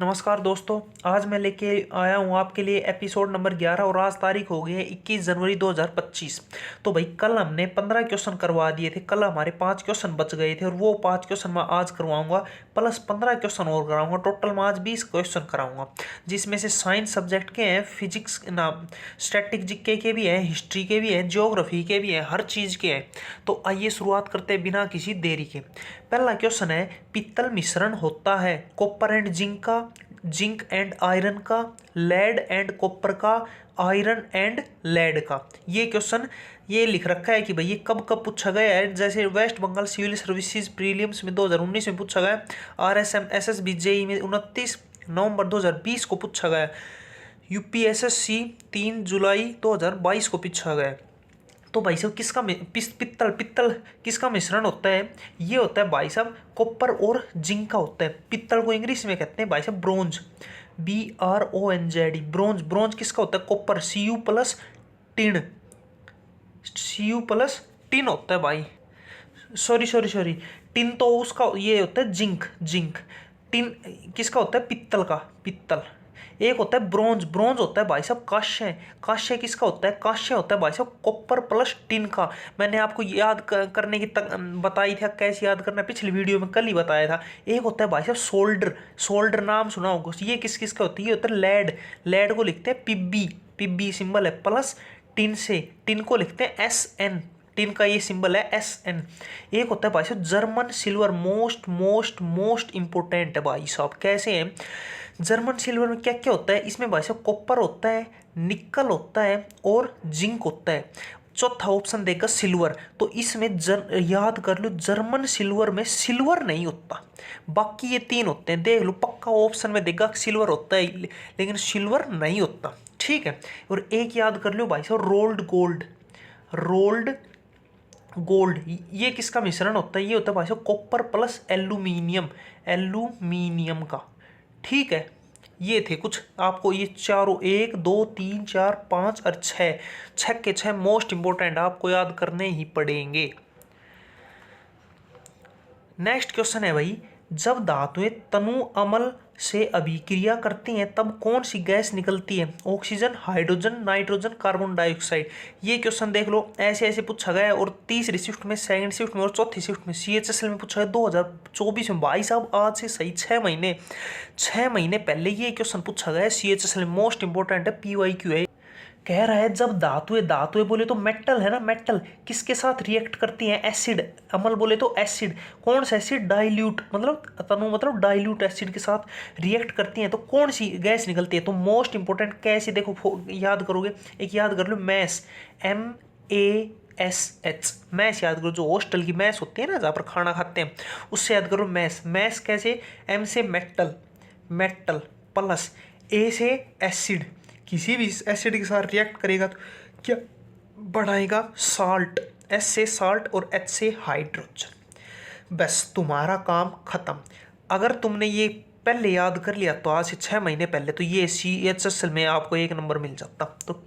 नमस्कार दोस्तों। आज मैं लेके आया हूँ आपके लिए एपिसोड नंबर 11 और आज तारीख हो गई है 21 जनवरी 2025। तो भाई कल हमने 15 क्वेश्चन करवा दिए थे। कल हमारे 5 क्वेश्चन बच गए थे और वो 5 क्वेश्चन मैं आज करवाऊंगा, प्लस 15 क्वेश्चन और कराऊंगा। टोटल मैं आज 20 क्वेश्चन कराऊंगा, जिसमें से साइंस सब्जेक्ट के हैं, फिजिक्स ना स्टैटिक जीके के भी हैं, हिस्ट्री के भी हैं, ज्योग्राफी के भी हैं, हर चीज़ के हैं। तो आइए शुरुआत करते हैं बिना किसी देरी के। पहला क्वेश्चन है, पित्तल मिश्रण होता है कॉपर एंड जिंक का, जिंक एंड आयरन का, लेड एंड कॉपर का, आयरन एंड लेड का। ये क्वेश्चन ये लिख रखा है कि भाई ये कब कब पूछा गया है। जैसे West Bengal civil services prelims में 2019 में पूछा गया, RSM SSB जेई में 29 नवंबर 2020 को पूछा गया, UPSSC 3 जुलाई 2022 को पूछा गया। तो भाई साहब किसका पित्तल पित्तल किसका मिश्रण होता है? ये होता है भाई साहब कॉपर और जिंक का होता है। पित्तल को इंग्लिश में कहते हैं भाई साहब ब्रोंज, BRONZ, ब्रोंज। ब्रोंज किसका होता है? Copper, Cu plus tin, Cu plus tin होता है भाई। सॉरी, टिन तो उसका ये होता है जिंक, जिंक। टिन किसका होता है? पित्तल का, पित्तल। एक होता है ब्रोंज, ब्रोंज होता है भाई साहब कांस्य। कांस्य किसका होता है? कांस्य होता है भाई साहब कॉपर प्लस टिन का। मैंने आपको याद करने की बताई थी, कैसे याद करना, पिछली वीडियो में कल ही बताया था। एक होता है भाई साहब सोल्डर, सोल्डर नाम सुना होगा। ये किस किस का होता है? ये होता है लेड, लेड को लिखते हैं पिब्बी, पिब्बी सिंबल है, प्लस टिन से, टिन को लिखते हैं SN, टिन का ये सिंबल है SN। एक होता है भाई साहब German silver, most most most important है भाई साहब। कैसे है जर्मन सिल्वर में? क्या क्या होता है इसमें भाई साहब? कॉपर होता है, निकल होता है और जिंक होता है। चौथा ऑप्शन देगा सिल्वर। तो इसमें याद कर लो, जर्मन सिल्वर में सिल्वर नहीं होता, बाकी ये तीन होते हैं। देख लो, पक्का ऑप्शन में देगा सिल्वर होता है, लेकिन सिल्वर नहीं होता। ठीक है। और एक याद कर लो भाई साहब रोल्ड गोल्ड, रोल्ड गोल्ड। ये किसका मिश्रण होता है? ये होता है भाई साहब कॉपर प्लस एल्यूमिनियम, एल्यूमिनियम का। ठीक है। ये थे कुछ आपको, ये चारों 1 2 3 4 5 और 6, 6 के 6 मोस्ट इंपोर्टेंट आपको याद करने ही पड़ेंगे। नेक्स्ट क्वेश्चन है भाई, जब धातुएं तनु अम्ल से अभिक्रिया करती हैं तब कौन सी गैस निकलती है? Oxygen, hydrogen, nitrogen, carbon dioxide. ये क्वेश्चन देख लो, ऐसे ऐसे पूछा गया है। और तीसरी शिफ्ट में, सेकंड शिफ्ट में और चौथी शिफ्ट में CHSL में पूछा गया 2024 में। भाई साहब आज से सही 6 महीने पहले ये क्वेश्चन पूछा गया है CHSL में। मोस्ट इंपोर्टेंट है, PYQ है। कह रहा है जब धातुएं, धातुएं बोले तो मेटल है ना, मेटल किसके साथ रिएक्ट करती हैं? एसिड। अम्ल बोले तो एसिड। कौन सा एसिड? डाइल्यूट, मतलब तनु मतलब डाइल्यूट एसिड के साथ रिएक्ट करती हैं तो कौन सी गैस निकलती है? तो मोस्ट इंपोर्टेंट कैसे, देखो याद करोगे, एक याद कर लो मैस, MASH, मैस याद करो। जो हॉस्टल की मैस होती है ना, जहाँ पर खाना खाते हैं, उससे याद करो मैस। मैस कैसे? M से मेटल, मेटल प्लस A से एसिड, किसी भी एसिड के साथ रिएक्ट करेगा तो क्या बनाएगा? साल्ट। S से साल्ट और H से हाइड्रोजन। बस तुम्हारा काम खत्म। अगर तुमने ये पहले याद कर लिया तो आज से 6 महीने पहले तो ये CHSL में आपको 1 नंबर मिल जाता। तो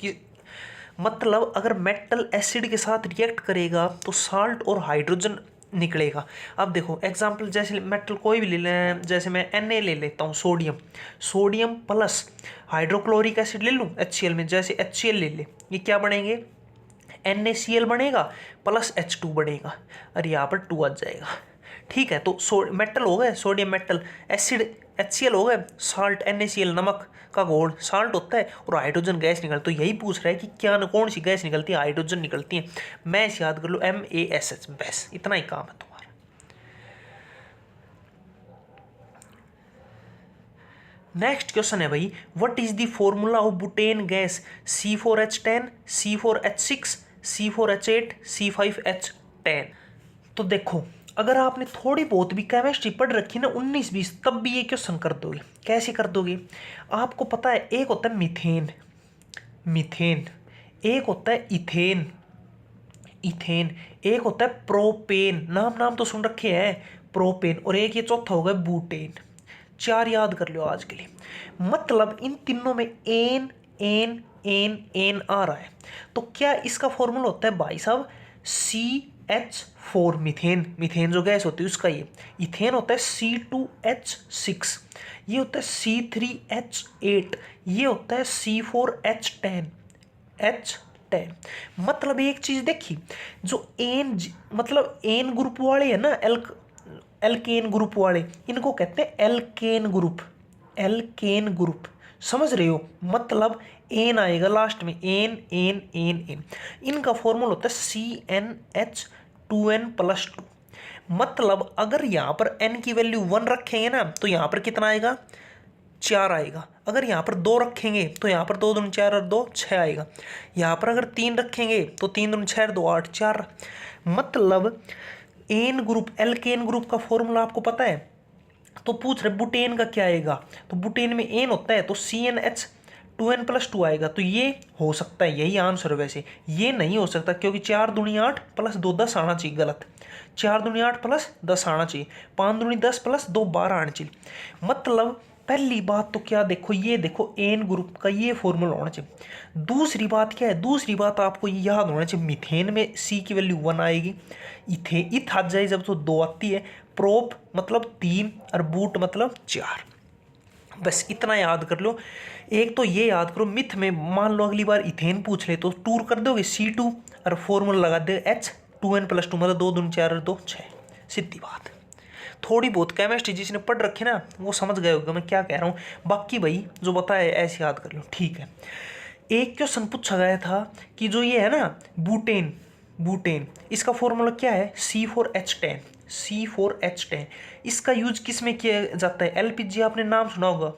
मतलब अगर मेटल एसिड के साथ रिएक्ट करेगा तो साल्ट और हाइड्रोजन निकलेगा। अब देखो एग्जाम्पल, जैसे मेटल कोई भी ले लें, जैसे मैं Na ले लेता हूँ, sodium, sodium plus hydrochloric acid ले लूँ HCl में, जैसे HCl ले ले, ये क्या बनेंगे? NaCl बनेगा प्लस H2 बनेगा, और यहाँ पर 2 आ जाएगा। ठीक है। तो मेटल हो गए, सोडियम मेटल, एसिड HCl हो गए, साल्ट NaCl, नमक का घोल साल्ट होता है, और हाइड्रोजन गैस निकलती। तो यही पूछ रहा है कि क्या कौन सी गैस निकलती है? हाइड्रोजन निकलती है। मैस याद कर लो, MASH। बस इतना ही काम है तुम्हारा। नेक्स्ट क्वेश्चन है भाई, what is the formula of butane gas? C4H10, C4H6, C4H8, C5H10। तो देखो, अगर आपने थोड़ी बहुत भी केमिस्ट्री पढ़ रखी ना 19-20, तब भी ये क्वेश्चन कर दोगे। कैसे कर दोगे? आपको पता है एक होता है मीथेन, मीथेन, एक होता है इथेन, इथेन, एक होता है प्रोपेन, नाम नाम तो सुन रखे हैं, प्रोपेन, और एक ये चौथा होगा बूटेन। 4 याद कर लो आज के लिए। मतलब इन तीनों में एन एन एन एन आ रहा है। तो क्या इसका फॉर्मूला होता है भाई साहब CH4, मीथेन, मीथेन जो गैस होती है उसका ये। इथेन होता है C2H6, ये होता है C3H8, ये होता है C4H10, H10। मतलब एक चीज देखी, जो एन मतलब एन ग्रुप वाले है ना, एल्केन ग्रुप वाले, इनको कहते हैं एल्केन ग्रुप, एल्केन ग्रुप। समझ रहे हो, मतलब एन आएगा लास्ट में, एन एन एन एन। इनका फॉर्मूला होता है CnH2n+2। मतलब अगर यहाँ पर n की वैल्यू 1 रखेंगे ना, तो यहाँ पर कितना आएगा, 4 आएगा। अगर यहाँ पर 2 रखेंगे तो यहाँ पर 2 दूनी 4 और 2 6 आएगा। यहाँ पर अगर 3 रखेंगे तो 3 दूनी 6 2 8 4। मतलब एन ग्रुप, एल्केन ग्रुप का फॉर्मूला आपको पता है। तो पूछ रहे बुटेन का क्या आएगा, तो बुटेन में एन होता है, तो CnH2n+2 आएगा। तो ये हो सकता है, यही आंसर है। वैसे ये नहीं हो सकता, क्योंकि 4 दूनी 8 + 2 10 आना चाहिए, गलत। 4 दूनी 8 + 10 आना चाहिए, 5 दूनी 10 + 2 12 आना चाहिए। मतलब पहली बात तो क्या देखो, ये देखो एन ग्रुप का ये फॉर्मूला होना चाहिए। दूसरी बात क्या है, दूसरी बात आपको याद होना चाहिए, मीथेन में C की वैल्यू 1 आएगी, इथ आ जाए जब तो 2 आती है, प्रोप मतलब 3 और बूट मतलब 4। बस इतना याद कर लो। एक तो ये याद करो, मिथ में मान लो अगली बार इथेन पूछ ले तो टूर कर दोगे C2 और फॉर्मूला लगा दे H2n+2, मतलब 2 दूनी 4 और 2 6। सीधी बात। थोड़ी बहुत केमिस्ट्री जिसने पढ़ रखी ना, वो समझ गए होगा मैं क्या कह रहा हूँ। बाकी भाई जो बताया ऐसे याद कर लो, ठीक है। एक क्वेश्चन पूछा गया था कि जो ये है ना बूटेन, बूटेन इसका फॉर्मूला क्या है, C4H10, C4H10। इसका यूज किस में किया जाता है, LPG आपने नाम सुना होगा,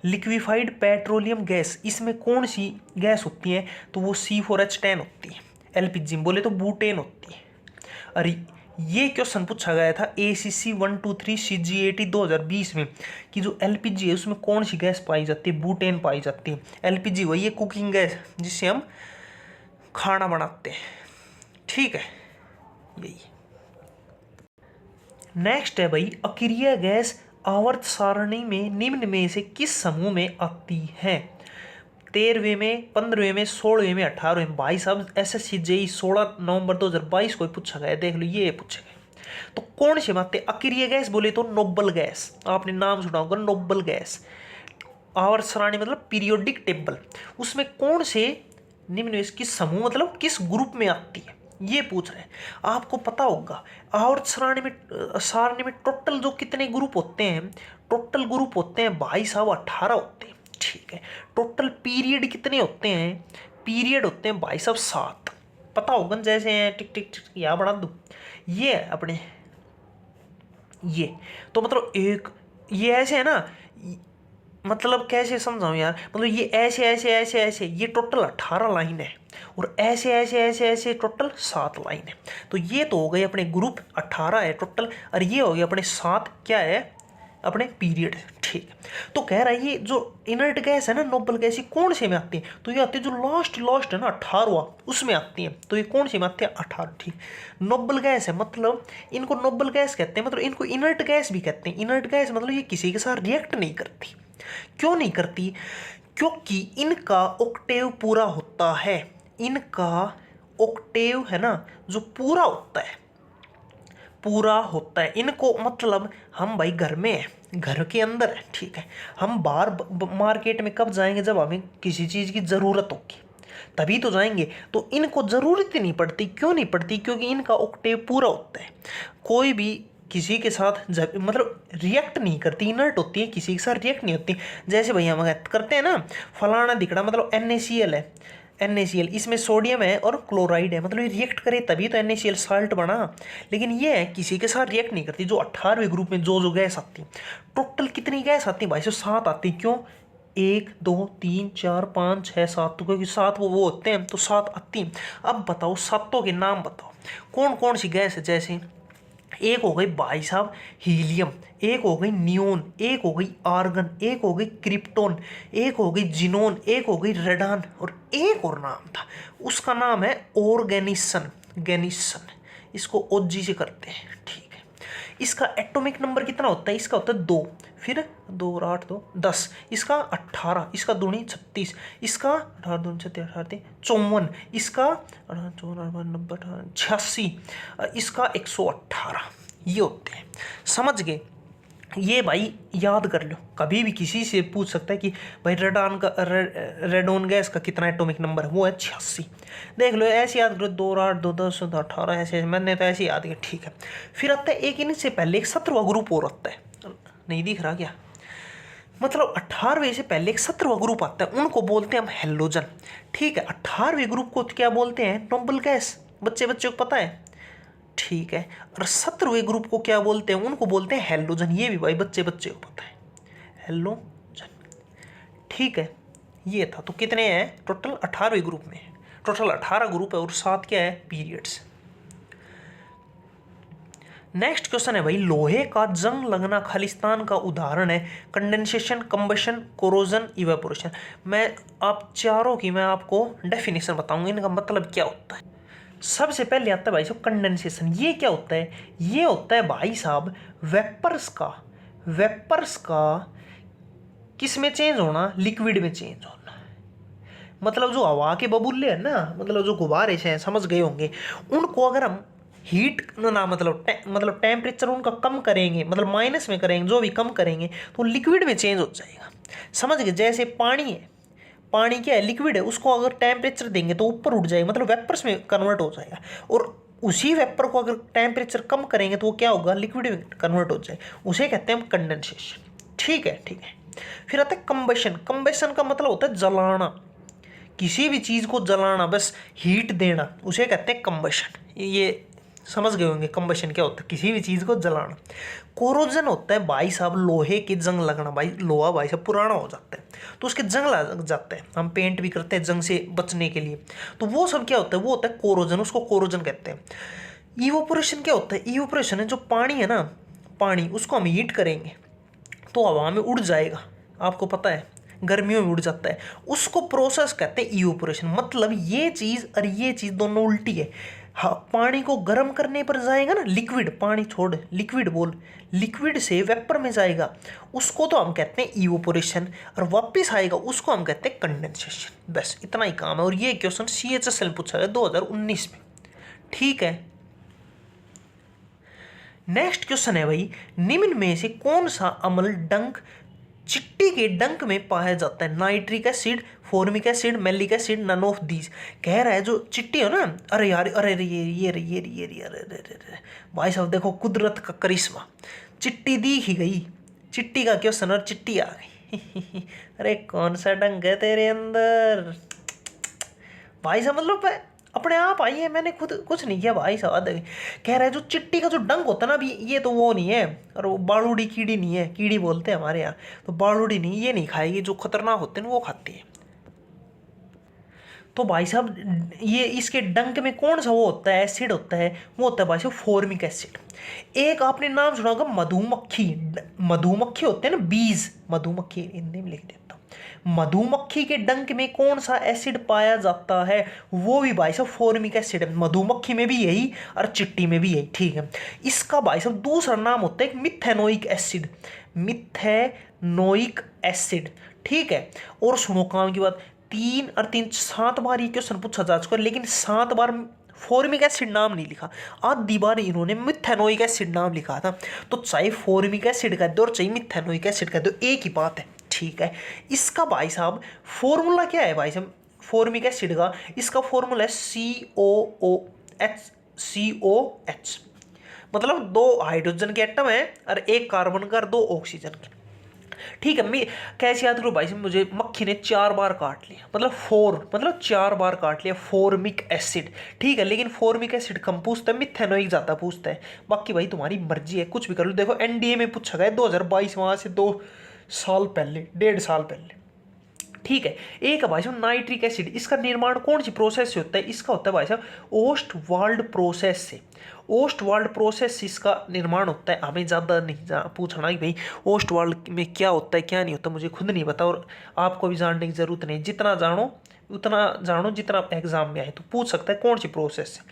लिक्विफाइड पेट्रोलियम गैस। इसमें कौन सी गैस होती है, तो वो C4H10 होती है। LPG में बोले तो बूटेन होती है। अरे ये क्वेश्चन पूछा गया था ACC 123 CG80 2020 में कि जो LPG है उसमें कौन सी गैस पाई जाती है, बूटेन पाई जाती है। LPG वही है कुकिंग गैस जिससे हम खाना बनाते हैं, ठीक है। यही नेक्स्ट है भाई, अक्रिय गैस आवर्त सारणी में निम्न में से किस समूह में आती है। 13वें में, 15वें में, 16वें में, 18वें में। भाई साहब SSC JEE 16 नवंबर 2022 को पूछा गया, देख लो ये पूछा गया। तो कौन से मानते, अक्रिय गैस बोले तो नोबल गैस, आपने नाम सुना होगा नोबल गैस। आवर्त सारणी मतलब पीरियोडिक टेबल, उसमें कौन से निम्न में किस समूह मतलब किस ग्रुप में आती है, ये पूछ रहे हैं। आपको पता होगा आवर्त सारणी में टोटल जो कितने ग्रुप होते हैं, टोटल ग्रुप होते हैं भाई साहब 18 होते हैं, ठीक है। टोटल पीरियड कितने होते हैं, पीरियड होते हैं भाई साहब 7। पता होगा जैसे टिक टिक टिक यहाँ बढ़ा दूँ, ये अपने ये तो मतलब एक, ये ऐसे है ना, मतलब कैसे समझाऊं यार, मतलब ये ऐसे ऐसे ऐसे ऐसे, ये टोटल 18 लाइन है, और ऐसे ऐसे ऐसे ऐसे टोटल 7 लाइन है। तो ये तो हो गए अपने ग्रुप 18 है टोटल, और ये हो गए अपने 7 क्या है, अपने पीरियड, ठीक। तो कह रहा है ये जो इनर्ट गैस है ना नोबल गैस, ये कौन से में आती है, तो ये आती है जो लास्ट है ना 18वां, उसमें आती है। तो ये कौन से में आती है, 18, ठीक। नोबल गैस है, मतलब इनको नोबल गैस कहते हैं, मतलब इनको इनर्ट गैस भी कहते हैं। इनर्ट गैस मतलब ये किसी के साथ रिएक्ट नहीं करती। क्यों नहीं करती, क्योंकि इनका ऑक्टेव पूरा होता है, इनका ऑक्टेव है ना जो पूरा होता है, पूरा होता है इनको। मतलब हम भाई घर में है, घर के अंदर है, ठीक है। हम बाहर मार्केट में कब जाएंगे, जब हमें किसी चीज़ की ज़रूरत होगी तभी तो जाएंगे। तो इनको ज़रूरत ही नहीं पड़ती। क्यों नहीं पड़ती, क्योंकि इनका ऑक्टेव पूरा होता है। कोई भी किसी के साथ मतलब रिएक्ट नहीं करती, इनर्ट होती है, किसी के साथ रिएक्ट नहीं होती। जैसे भैया हम करते हैं ना, फलाना दिखड़ा मतलब NaCl है, NaCl इसमें सोडियम है और क्लोराइड है, मतलब ये रिएक्ट करे तभी तो NaCl साल्ट बना। लेकिन ये है किसी के साथ रिएक्ट नहीं करती। जो 18वें ग्रुप में जो गैस आती है, टोटल कितनी गैस आती है भाई, 7 आती है। क्यों, 1 2 3 4 5 6 7, तो क्योंकि 7 वो होते हैं तो 7 आती हैं। अब बताओ सातों के नाम बताओ कौन कौन सी गैस है। जैसे एक हो गई भाई साहब हीलियम, एक हो गई नियोन, एक हो गई आर्गन, एक हो गई क्रिप्टोन, एक हो गई जिनोन, एक हो गई रेडान, और एक और नाम था, उसका नाम है ऑर्गेनिसन, गैनिसन। इसको OG से करते हैं, ठीक है। इसका एटॉमिक नंबर कितना होता है, इसका होता है 2, फिर 2 और 8 2 10, इसका 18, इसका दूनी 36, इसका 18 दूनी 36 18 54, इसका 86, इसका 118। ये होते हैं, समझ गए। ये भाई याद कर लो, कभी भी किसी से पूछ सकता है कि भाई रेडॉन गैस का कितना एटॉमिक नंबर है, वो है 86। देख लो, ऐसे याद करो, 2 8 2 10 18, ऐसे मैंने तो ऐसे याद किया, ठीक है। फिर आता है एक इनसे पहले एक 17वां ग्रुप और आता है, नहीं दिख रहा क्या, मतलब 18वें से पहले एक 17वां ग्रुप आता है, उनको बोलते हैं हम हेलोजन। ठीक है, 18वें ग्रुप को क्या बोलते हैं, नोबल गैस। बच्चे बच्चे को पता है, ठीक है। और 17वें ग्रुप को क्या बोलते हैं, उनको बोलते हैं हेलोजन। ये भी भाई बच्चे बच्चे को पता है, हेलोजन। ठीक है, ये था। तो कितने हैं टोटल, 18वें ग्रुप में है, टोटल 18 ग्रुप है और 7 क्या है, पीरियड्स। नेक्स्ट क्वेश्चन है भाई, लोहे का जंग लगना खालिस्तान का उदाहरण है, कंडेंसेशन, कंबशन, कोरोजन, इवेपोरेशन। मैं आप चारों की मैं आपको डेफिनेशन बताऊंगा, इनका मतलब क्या होता है। सबसे पहले आता है भाई साहब कंडेंसेशन। ये क्या होता है, ये होता है भाई साहब वेपर्स का किस में चेंज होना, लिक्विड में चेंज होना। मतलब जो हवा के बबूले हैं ना, मतलब जो गुब्बारे हैं, समझ गए होंगे, उनको अगर हम हीट ना मतलब टेम्परेचर उनका कम करेंगे, मतलब माइनस में करेंगे, जो भी कम करेंगे, तो लिक्विड में चेंज हो जाएगा। समझ गए, जैसे पानी है, पानी क्या है, लिक्विड है, उसको अगर टेम्परेचर देंगे तो ऊपर उठ जाएगा, मतलब वेपर्स में कन्वर्ट हो जाएगा। और उसी वेपर को अगर टेम्परेचर कम करेंगे तो वो क्या होगा, लिक्विड में कन्वर्ट हो जाएगा, उसे कहते हैं हम कंडेंसेशन। ठीक है, ठीक है। फिर आता है कंबशन। कंबशन का मतलब होता है जलाना, किसी भी चीज़ को जलाना, बस हीट देना, उसे कहते हैं कंबशन। ये समझ गए होंगे कंबशन क्या होता है, किसी भी चीज़ को जलाना। कोरोजन होता है भाई साहब लोहे के जंग लगना। भाई लोहा भाई साहब पुराना हो जाता है तो उसके जंग लग जाता है, हम पेंट भी करते हैं जंग से बचने के लिए, तो वो सब क्या होता है, वो होता है कोरोजन, उसको कोरोजन कहते हैं। इवोपोरेशन क्या होता है, इवोपोरेशन है जो पानी है ना, पानी उसको हम हीट करेंगे तो हवा में उड़ जाएगा, आपको पता है गर्मियों में उड़ जाता है, उसको प्रोसेस कहते हैं इवोपोरेशन। मतलब ये चीज़ और ये चीज़ दोनों उल्टी है। हाँ, पानी को गर्म करने पर जाएगा ना, लिक्विड, पानी छोड़ लिक्विड बोल, लिक्विड से वेपर में जाएगा, उसको तो हम कहते हैं इवोपोरेशन, और वापस आएगा उसको हम कहते हैं कंडेंसेशन। बस इतना ही काम है, और ये क्वेश्चन CHSL पूछा गया 2019 में। ठीक है, नेक्स्ट क्वेश्चन है भाई, निम्न में से कौन सा अम्ल डंक चिट्टी के डंक में पाया जाता है, nitric acid, formic acid, malic acid, none of these. कह रहा है जो चिट्टी हो ना, अरे यार, अरे अरे भाई साहब देखो कुदरत का करिश्मा, चिट्टी दी ही गई, चिट्टी का क्वेश्चन और चिट्टी आ गई। अरे कौन सा डंक है तेरे अंदर भाई साहब, मतलब अपने आप आई है, मैंने खुद कुछ नहीं किया भाई साहब। कह रहा है जो चिट्टी का जो डंक होता है ना, अभी ये तो वो नहीं है, और वो बालूड़ी कीड़ी नहीं है, कीड़ी बोलते हैं हमारे यहाँ, तो बालूड़ी नहीं, ये नहीं खाएगी, जो खतरनाक होते हैं वो खाती है। तो भाई साहब ये इसके डंक में कौन सा वो होता है, एसिड होता है, वो होता है भाई साहब फॉर्मिक एसिड। एक आपने नाम सुना होगा मधुमक्खी, मधुमक्खी होते हैं ना, बीज, मधुमक्खी हिंदी में लिख देता हूँ। मधुमक्खी के डंक में कौन सा एसिड पाया जाता है, वो भी भाई साहब फॉर्मिक एसिड है। मधुमक्खी में भी यही और चिट्टी में भी यही। ठीक है, इसका भाई साहब दूसरा नाम होता है मिथेनोइक एसिड, मिथेनोइक एसिड। ठीक है, और सुनो काम की बात, 3 और 3 7 बार ये क्वेश्चन पूछा जा चुका है, लेकिन 7 बार फॉर्मिक एसिड नाम नहीं लिखा, आधी बार इन्होंने मिथेनोइक एसिड नाम लिखा था। तो चाहे फॉर्मिक एसिड का दो और चाहे मिथेनोइक एसिड का दो, एक ही बात है। ठीक है, इसका भाई साहब फॉर्मूला क्या है भाई साहब, फॉर्मिक एसिड का, इसका फॉर्मूला है COOH, मतलब 2 हाइड्रोजन के एटम है और 1 कार्बन का और 2 ऑक्सीजन के। ठीक है, मैं कैसे याद करूँ भाई साहब, मुझे मक्खी ने 4 बार काट लिया, मतलब 4, मतलब 4 बार काट लिया फॉर्मिक एसिड। ठीक है, लेकिन फॉर्मिक एसिड कम पूछता है, मिथेनोइक ज़्यादा पूछता है। बाकी भाई तुम्हारी मर्जी है, कुछ भी कर लो। देखो NDA में पूछा गया 2022, वहाँ से 2 साल पहले, 1.5 साल पहले। ठीक है, एक है भाई साहब नाइट्रिक एसिड, इसका निर्माण कौन सी प्रोसेस से होता है, इसका होता है भाई साहब ओस्टवाल्ड प्रोसेस से। ओस्टवाल्ड प्रोसेस से इसका निर्माण होता है। हमें ज़्यादा नहीं पूछना कि भाई ओस्टवाल्ड में क्या होता है क्या नहीं होता, मुझे खुद नहीं पता, और आपको भी जानने की ज़रूरत नहीं। जितना जानो उतना जानो, जितना एग्जाम में आए तो पूछ सकता है कौन सी प्रोसेस है।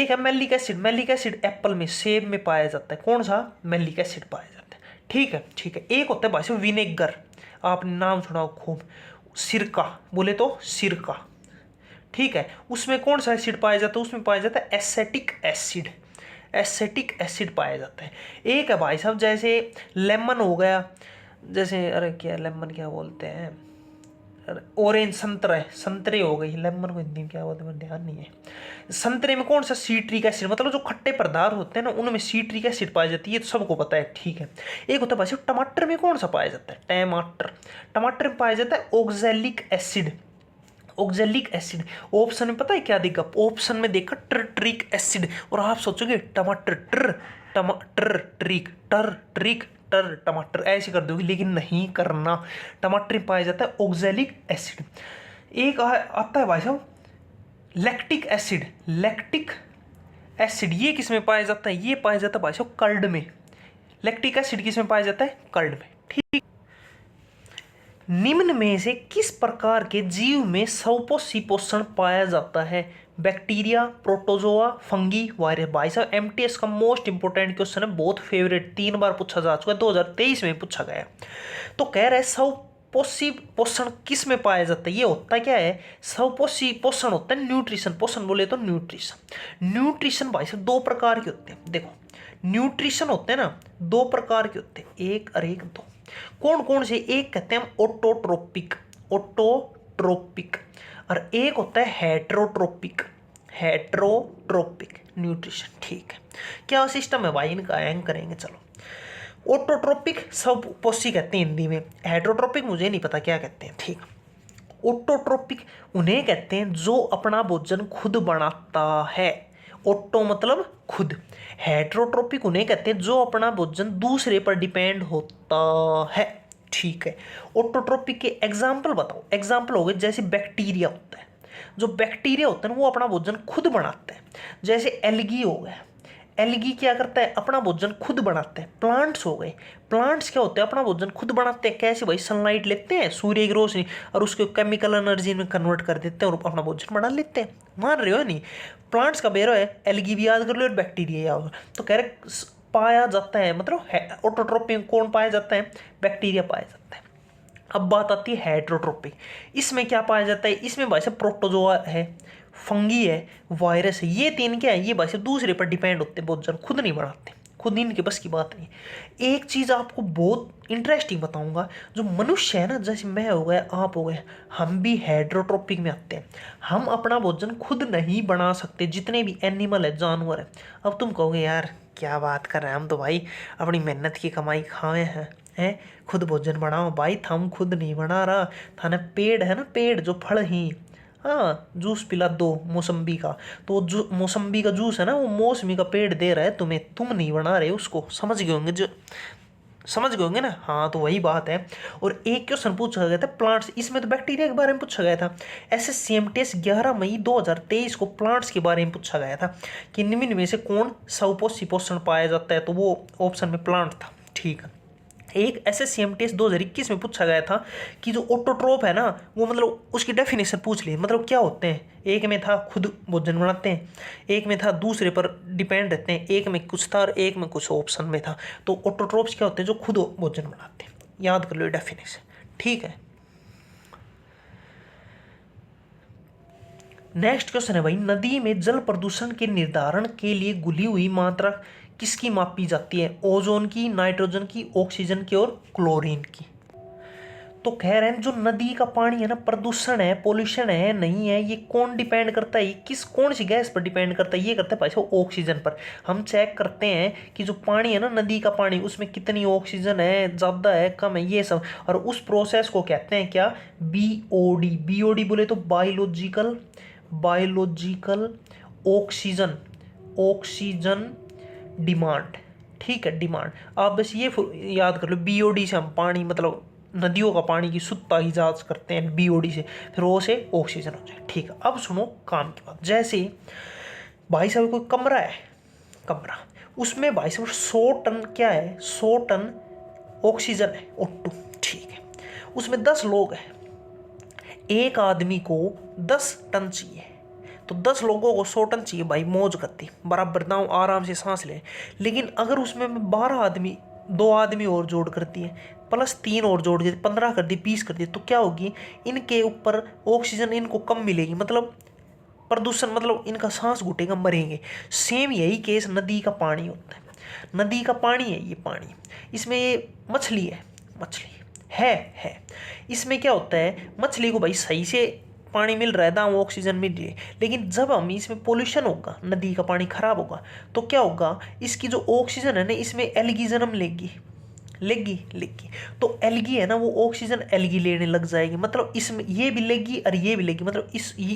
एक है malic acid, malic acid Apple में, सेब में पाया जाता है, कौन सा, मैलिक एसिड पाया जाता है। ठीक है, ठीक है। एक होता है भाई साहब विनेगर, आपने नाम सुना खूब, सिरका बोले तो सिरका। ठीक है, उसमें कौन सा एसिड पाया जाता है, उसमें पाया जाता है एसेटिक एसिड। एसिटिक एसिड पाया जाता है। एक है भाई साहब जैसे लेमन हो गया, जैसे अरे क्या लेमन क्या बोलते हैं, ऑरेंज संतरा है, संतरे हो गई, लेमन को हिंदी में क्या बोलते हैं ध्यान नहीं है। संतरे में कौन सा सीट्रिक एसिड, मतलब जो खट्टे पदार्थ होते हैं ना उनमें सीट्रिक एसिड पाया जाती है, ये तो सबको पता है, ठीक है। एक होता है भाई टमाटर में कौन सा पाया जाता है, टमाटर, टमाटर में पाया जाता है oxalic acid, oxalic acid. Option में पता है क्या देखा, ऑप्शन में देखा टर्ट्रिक एसिड, और आप सोचोगे टमाटर टमाटर ट्रिक ट्रिक टमाटर ऐसे कर दोगे, लेकिन नहीं करना, टमाटर में पाया जाता है ऑक्सैलिक एसिड। एक आता है भाई साहब लैक्टिक एसिड, लैक्टिक एसिड ये किस में पाया जाता है, ये पाया जाता है भाई साहब कर्ड में, लैक्टिक एसिड किस में पाया जाता है, कर्ड में, ठीक। निम्न में से किस प्रकार के जीव में सौपोषण पाया जाता है, बैक्टीरिया, प्रोटोजोआ, फंगी, वायरस। भाई साहब एमटीएस का मोस्ट इंपोर्टेंट क्वेश्चन है, बहुत फेवरेट, 3 बार पूछा जा चुका है, 2023 में पूछा गया। तो कह रहे पोषण किस में पाया जाता है, ये होता क्या है, पोषण होता है न्यूट्रिशन, पोषण बोले तो न्यूट्रिशन। न्यूट्रिशन भाई साहब 2 प्रकार के होते हैं, देखो न्यूट्रिशन होते हैं ना 2 प्रकार के होते हैं, एक और एक दो। कौन कौन से, एक कहते हैं ऑटोट्रोपिक, ऑटोट्रोपिक, और एक होता है हेट्रोट्रोपिक, हेट्रोट्रोपिक न्यूट्रिशन, ठीक है। क्या सिस्टम है भाई इनका, एंग करेंगे चलो। ऑटोट्रोपिक सब पोषी कहते हैं हिंदी में, हेट्रोट्रोपिक मुझे नहीं पता क्या कहते हैं, ठीक। ऑटोट्रोपिक उन्हें कहते हैं जो अपना भोजन खुद बनाता है, ऑटो मतलब खुद, हेट्रोट्रोपिक उन्हें कहते हैं जो अपना भोजन दूसरे पर डिपेंड होता है, ठीक है। ऑटोट्रोपिक के एग्जाम्पल बताओ, एग्जाम्पल हो गए जैसे बैक्टीरिया होता है, जो बैक्टीरिया होता है वो अपना भोजन खुद बनाते हैं, जैसे एल्गी हो गया, एल्गी क्या करता है, अपना भोजन खुद बनाते हैं। प्लांट्स हो गए, प्लांट्स क्या होते हैं, अपना भोजन खुद बनाते हैं, कैसे भाई, सनलाइट लेते हैं, सूर्य की रोशनी, और उसको केमिकल एनर्जी में कन्वर्ट कर देते हैं और अपना भोजन बना लेते हैं, मान रहे हो नहीं। प्लांट्स का बेरो है, एल्गी भी याद कर लो और बैक्टीरिया याद, तो कह रहे पाया जाता है, मतलब ऑटोट्रोपिक कौन पाया जाता है, बैक्टीरिया पाया जाता है। अब बात आती है हेट्रोट्रोपिक, इसमें क्या पाया जाता है, इसमें भाई साहब प्रोटोजोआ है, फंगी है, वायरस है, ये 3 क्या है, ये भाई साहब दूसरे पर डिपेंड होते हैं, भोजन खुद नहीं बनाते, खुद इनके बस की बात नहीं। एक चीज़ आपको बहुत इंटरेस्टिंग बताऊंगा, जो मनुष्य है ना, जैसे मैं हो गया, आप हो गए, हम भी हेट्रोट्रोपिक में आते हैं, हम अपना भोजन खुद नहीं बना सकते, जितने भी एनिमल है, जानवर है। अब तुम कहोगे यार क्या बात कर रहे हैं, हम तो भाई अपनी मेहनत की कमाई खाए हैं खुद भोजन बनाओ, भाई हम खुद नहीं बना रहा, थाने पेड़ है ना, पेड़ जो फल ही, हाँ जूस पिला दो मौसम्बी का, तो जो मौसम्बी का जूस है ना वो मौसमी का पेड़ दे रहा है तुम्हें, तुम नहीं बना रहे उसको, समझ गए होंगे, जो समझ गए होंगे ना, हाँ तो वही बात है। और एक क्वेश्चन पूछा गया था प्लांट्स, इसमें तो बैक्टीरिया के बारे में पूछा गया था, SSCMTS 11 मई 2023 को प्लांट्स के बारे में पूछा गया था कि निम्न में से कौन सौपोषण पाया जाता है, तो वो ऑप्शन में प्लांट था, ठीक है। एक SSCMTS 2021 में पूछा गया था कि जो ऑटोट्रोप है ना, वो मतलब उसकी डेफिनेशन पूछ ली, मतलब क्या होते हैं, एक में था खुद भोजन बनाते हैं, एक में था दूसरे पर डिपेंड रहते हैं, एक में कुछ था और एक में कुछ ऑप्शन में था। तो ऑटोट्रोप्स क्या होते हैं, जो खुद भोजन बनाते हैं, याद कर लो डेफिनेशन, ठीक है। नेक्स्ट क्वेश्चन है भाई, नदी में जल प्रदूषण के निर्धारण के लिए घुली हुई मात्रा किसकी मापी जाती है, ओजोन की, नाइट्रोजन की, ऑक्सीजन की और क्लोरीन की। तो कह रहे हैं जो नदी का पानी है ना, प्रदूषण है, पोल्यूशन है, नहीं है, ये कौन डिपेंड करता है, किस कौन सी गैस पर डिपेंड करता है, ये करता है भाई साहब ऑक्सीजन पर। हम चेक करते हैं कि जो पानी है ना, नदी का पानी, उसमें कितनी ऑक्सीजन है, ज़्यादा है, कम है, ये सब, और उस प्रोसेस को कहते हैं क्या, BOD। BOD बोले तो बायोलॉजिकल ऑक्सीजन डिमांड, ठीक है, डिमांड। आप बस ये याद कर लो, BOD से हम पानी, मतलब नदियों का पानी की शुद्धता की जांच करते हैं BOD से, फिर वो से ऑक्सीजन हो जाए, ठीक है। अब सुनो काम की बात, जैसे भाई साहब कोई कमरा है, कमरा, उसमें भाई साहब 100 टन क्या है, 100 टन ऑक्सीजन है, O2, ठीक है। उसमें 10 लोग हैं, एक आदमी को 10 टन चाहिए, तो 10 लोगों को 100 टन चाहिए, भाई मौज करती, बराबर दांव, आराम से सांस ले। लेकिन अगर उसमें 12 आदमी, 2 आदमी और जोड़ कर दिए, प्लस 3 और जोड़ के 15 कर दी, 20 कर दी, तो क्या होगी, इनके ऊपर ऑक्सीजन इनको कम मिलेगी, मतलब प्रदूषण मतलब इनका सांस घुटेगा, मरेंगे। सेम यही केस नदी का पानी होता है। नदी का पानी है ये पानी, इसमें ये मछली है, मछली है। इसमें क्या होता है, मछली को भाई सही से पानी मिल रहा है, दाम ऑक्सीजन मिल रही है, लेकिन जब हम इसमें पोल्यूशन होगा, नदी का पानी खराब होगा, तो क्या होगा, इसकी जो ऑक्सीजन है ना, इसमें एल्गी जन्म लेगी, लेगी। तो एल्गी है ना, वो ऑक्सीजन एल्गी लेने लग जाएगी, मतलब इसमें ये भी लेगी और ये भी लेगी, मतलब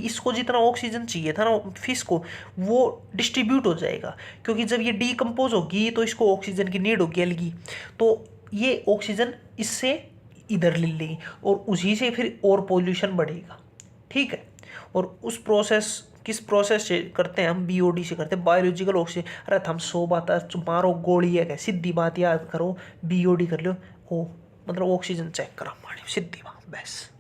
इसको जितना ऑक्सीजन चाहिए था ना फिश को, वो डिस्ट्रीब्यूट हो जाएगा, क्योंकि जब ये डीकम्पोज होगी तो इसको ऑक्सीजन की नीड होगी एल्गी, तो ये ऑक्सीजन इससे इधर ले लेगी और उसी से फिर और पोल्यूशन बढ़ेगा। ठीक है, और उस प्रोसेस किस प्रोसेस से करते हैं हम, बीओडी से करते हैं, बायोलॉजिकल ऑक्सीजन। अरे हम 100 बात मारो गोली है क्या, सीधी बात याद करो, बीओडी कर लो, ओ मतलब ऑक्सीजन चेक करो हमारी, सीधी बात बस।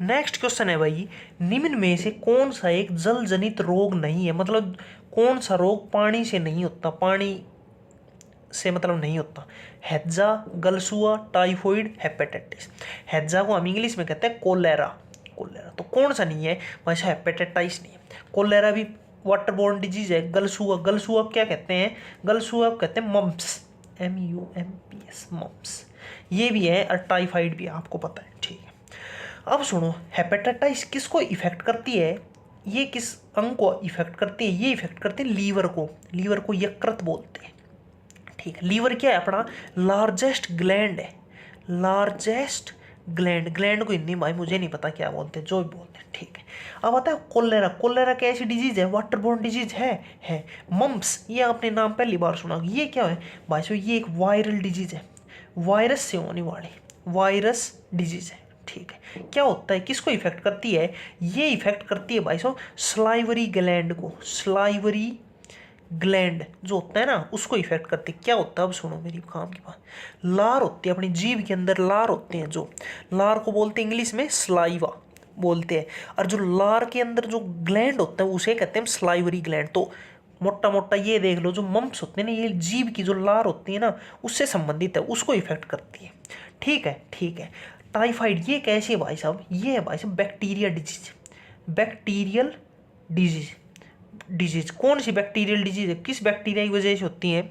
नेक्स्ट क्वेश्चन है भाई, निम्न में से कौन सा एक जल जनित रोग नहीं है, मतलब कौन सा रोग पानी से नहीं होता, पानी से मतलब नहीं होता। हैजा, गलसुआ, टाइफॉइड, हेपेटाइटिस। हैजा को हम इंग्लिश में कहते हैं कोलेरा, तो कौन सा नहीं है, वैसे हेपेटाइटिस नहीं है। कोलेरा भी वाटर बोर्न डिजीज है। गलसुआ क्या कहते हैं, गलसुआ कहते हैं मम्प्स, MUMPS, मम्प्स, ये भी है, और टाइफाइड भी आपको पता है। ठीक है, अब सुनो, हेपेटाइटिस किसको इफेक्ट करती है, ये किस अंग को इफेक्ट करती है, ये इफेक्ट करती है लीवर को यकृत बोलते हैं। ठीक है, लीवर क्या है अपना, लार्जेस्ट ग्लैंड है, लार्जेस्ट ग्लैंड को हिंदी में मुझे नहीं पता क्या बोलते हैं, जो भी बोलते हैं। ठीक है, अब आता है कोलेरा क्या ऐसी डिजीज है, वाटर बोर्न डिजीज है। मम्प्स, ये आपने नाम पहली बार सुना, ये क्या है भाई साहब, ये एक वायरल डिजीज है, वायरस से होने वाली वायरस डिजीज है। ठीक है, क्या होता है, किसको इफेक्ट करती है, ये इफेक्ट करती है भाई साहब स्लाइवरी ग्लैंड को, स्लाइवरी ग्लैंड जो होता है ना उसको इफेक्ट करती है। क्या होता है, अब सुनो मेरी काम की बात, लार होती है अपनी जीभ के अंदर, लार होते हैं, जो लार को बोलते हैं इंग्लिश में स्लाइवा बोलते हैं, और जो लार के अंदर जो ग्लैंड होता है उसे कहते हैं स्लाइवरी ग्लैंड। तो मोटा मोटा ये देख लो, जो मम्प्स होते हैं ना, ये जीभ की जो लार होती है ना उससे संबंधित है, उसको इफेक्ट करती है। ठीक है। टाइफाइड ये कैसे है भाई साहब, ये है भाई साहब बैक्टीरिया डिजीज, बैक्टीरियल डिजीज। कौन सी बैक्टीरियल डिजीज है, किस बैक्टीरिया की वजह से होती है,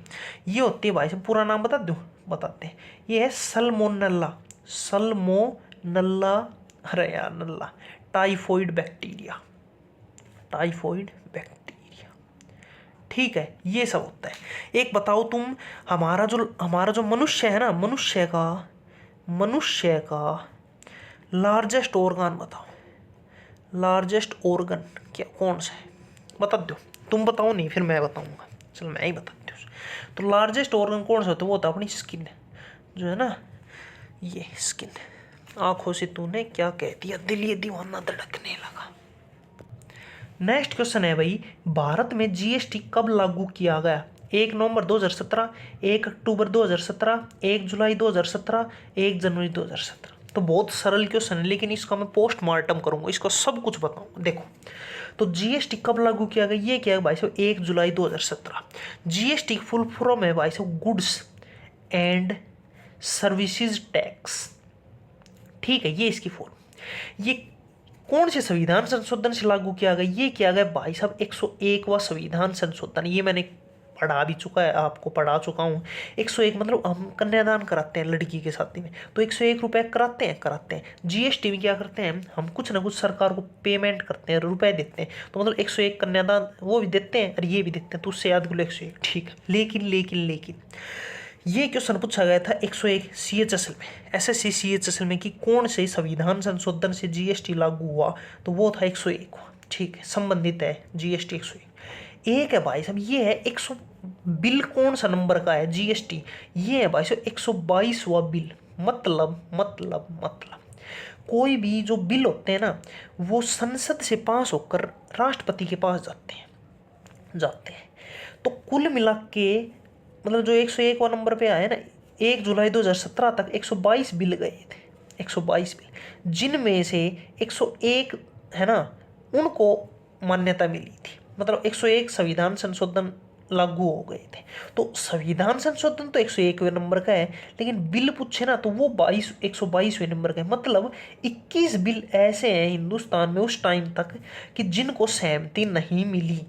ये होती है भाई साहब, पूरा नाम बता दो, बताते हैं, ये है सल्मोनेला, अरे यार नल्ला, टाइफॉइड बैक्टीरिया। ठीक है, ये सब होता है। एक बताओ तुम, हमारा जो मनुष्य है ना, मनुष्य का लार्जेस्ट ऑर्गन बताओ, लार्जेस्ट ऑर्गन क्या कौन सा है, बता दो, तुम बताओ नहीं फिर मैं बताऊंगा, चलो मैं ही बताती हूँ। तो लार्जेस्ट ऑर्गन कौन सा होता है, वो होता है अपनी स्किन, जो है ना ये स्किन। आंखों से तूने क्या कह दिया, दिल ये दीवाना धड़कने लगा। नेक्स्ट क्वेश्चन है भाई, भारत में जीएसटी कब लागू किया गया, 1 नवंबर 2017, 1 अक्टूबर 2017, 1 जुलाई 2017, 1 जनवरी 2017। तो बहुत सरल क्वेश्चन है, लेकिन इसका मैं पोस्टमार्टम करूंगा, इसको सब कुछ बताऊंगा। देखो, तो जीएसटी कब लागू किया गया, ये क्या है भाई साहब, 1 जुलाई 2017। जीएसटी फुल फॉर्म है भाई साहब गुड्स एंड सर्विसेज टैक्स। ठीक है, ये इसकी फॉर्म। ये कौन से संविधान संशोधन से लागू किया गया, ये किया गया भाई साहब 101वां संविधान संशोधन। ये मैंने पढ़ा भी चुका है, आपको पढ़ा चुका हूँ। 101 मतलब हम कन्यादान कराते हैं लड़की के शादी में, तो 101 रुपये कराते हैं। जीएसटी में क्या करते हैं हम, कुछ ना कुछ सरकार को पेमेंट करते हैं, रुपए देते हैं, तो मतलब 101 कन्यादान वो भी देते हैं और ये भी देते हैं, तो उससे याद कर लो 101। ठीक है, लेकिन ये क्वेश्चन पूछा गया था 101 CHSL में, SSC CHSL में, कि कौन से संविधान संशोधन से जीएसटी लागू हुआ, तो वो था 101। ठीक है, संबंधित है जीएसटी 101। एक है भाई साहब, ये है 100 बिल, कौन सा नंबर का है जीएसटी, ये है भाई साहब 122वां बिल। मतलब कोई भी जो बिल होते हैं ना, वो संसद से पास होकर राष्ट्रपति के पास जाते हैं। तो कुल मिला के मतलब जो 101वां नंबर पे आया ना, 1 जुलाई 2017 तक 122 बिल गए थे, 122 बिल, जिनमें से 101 है ना उनको मान्यता मिली थी। मतलब 101 संविधान संशोधन लागू हो गए थे। तो संविधान संशोधन तो 101वें नंबर का है, लेकिन बिल पूछे ना तो वो 122वें नंबर का है। मतलब 21 बिल ऐसे हैं हिंदुस्तान में उस टाइम तक कि जिनको सहमति नहीं मिली,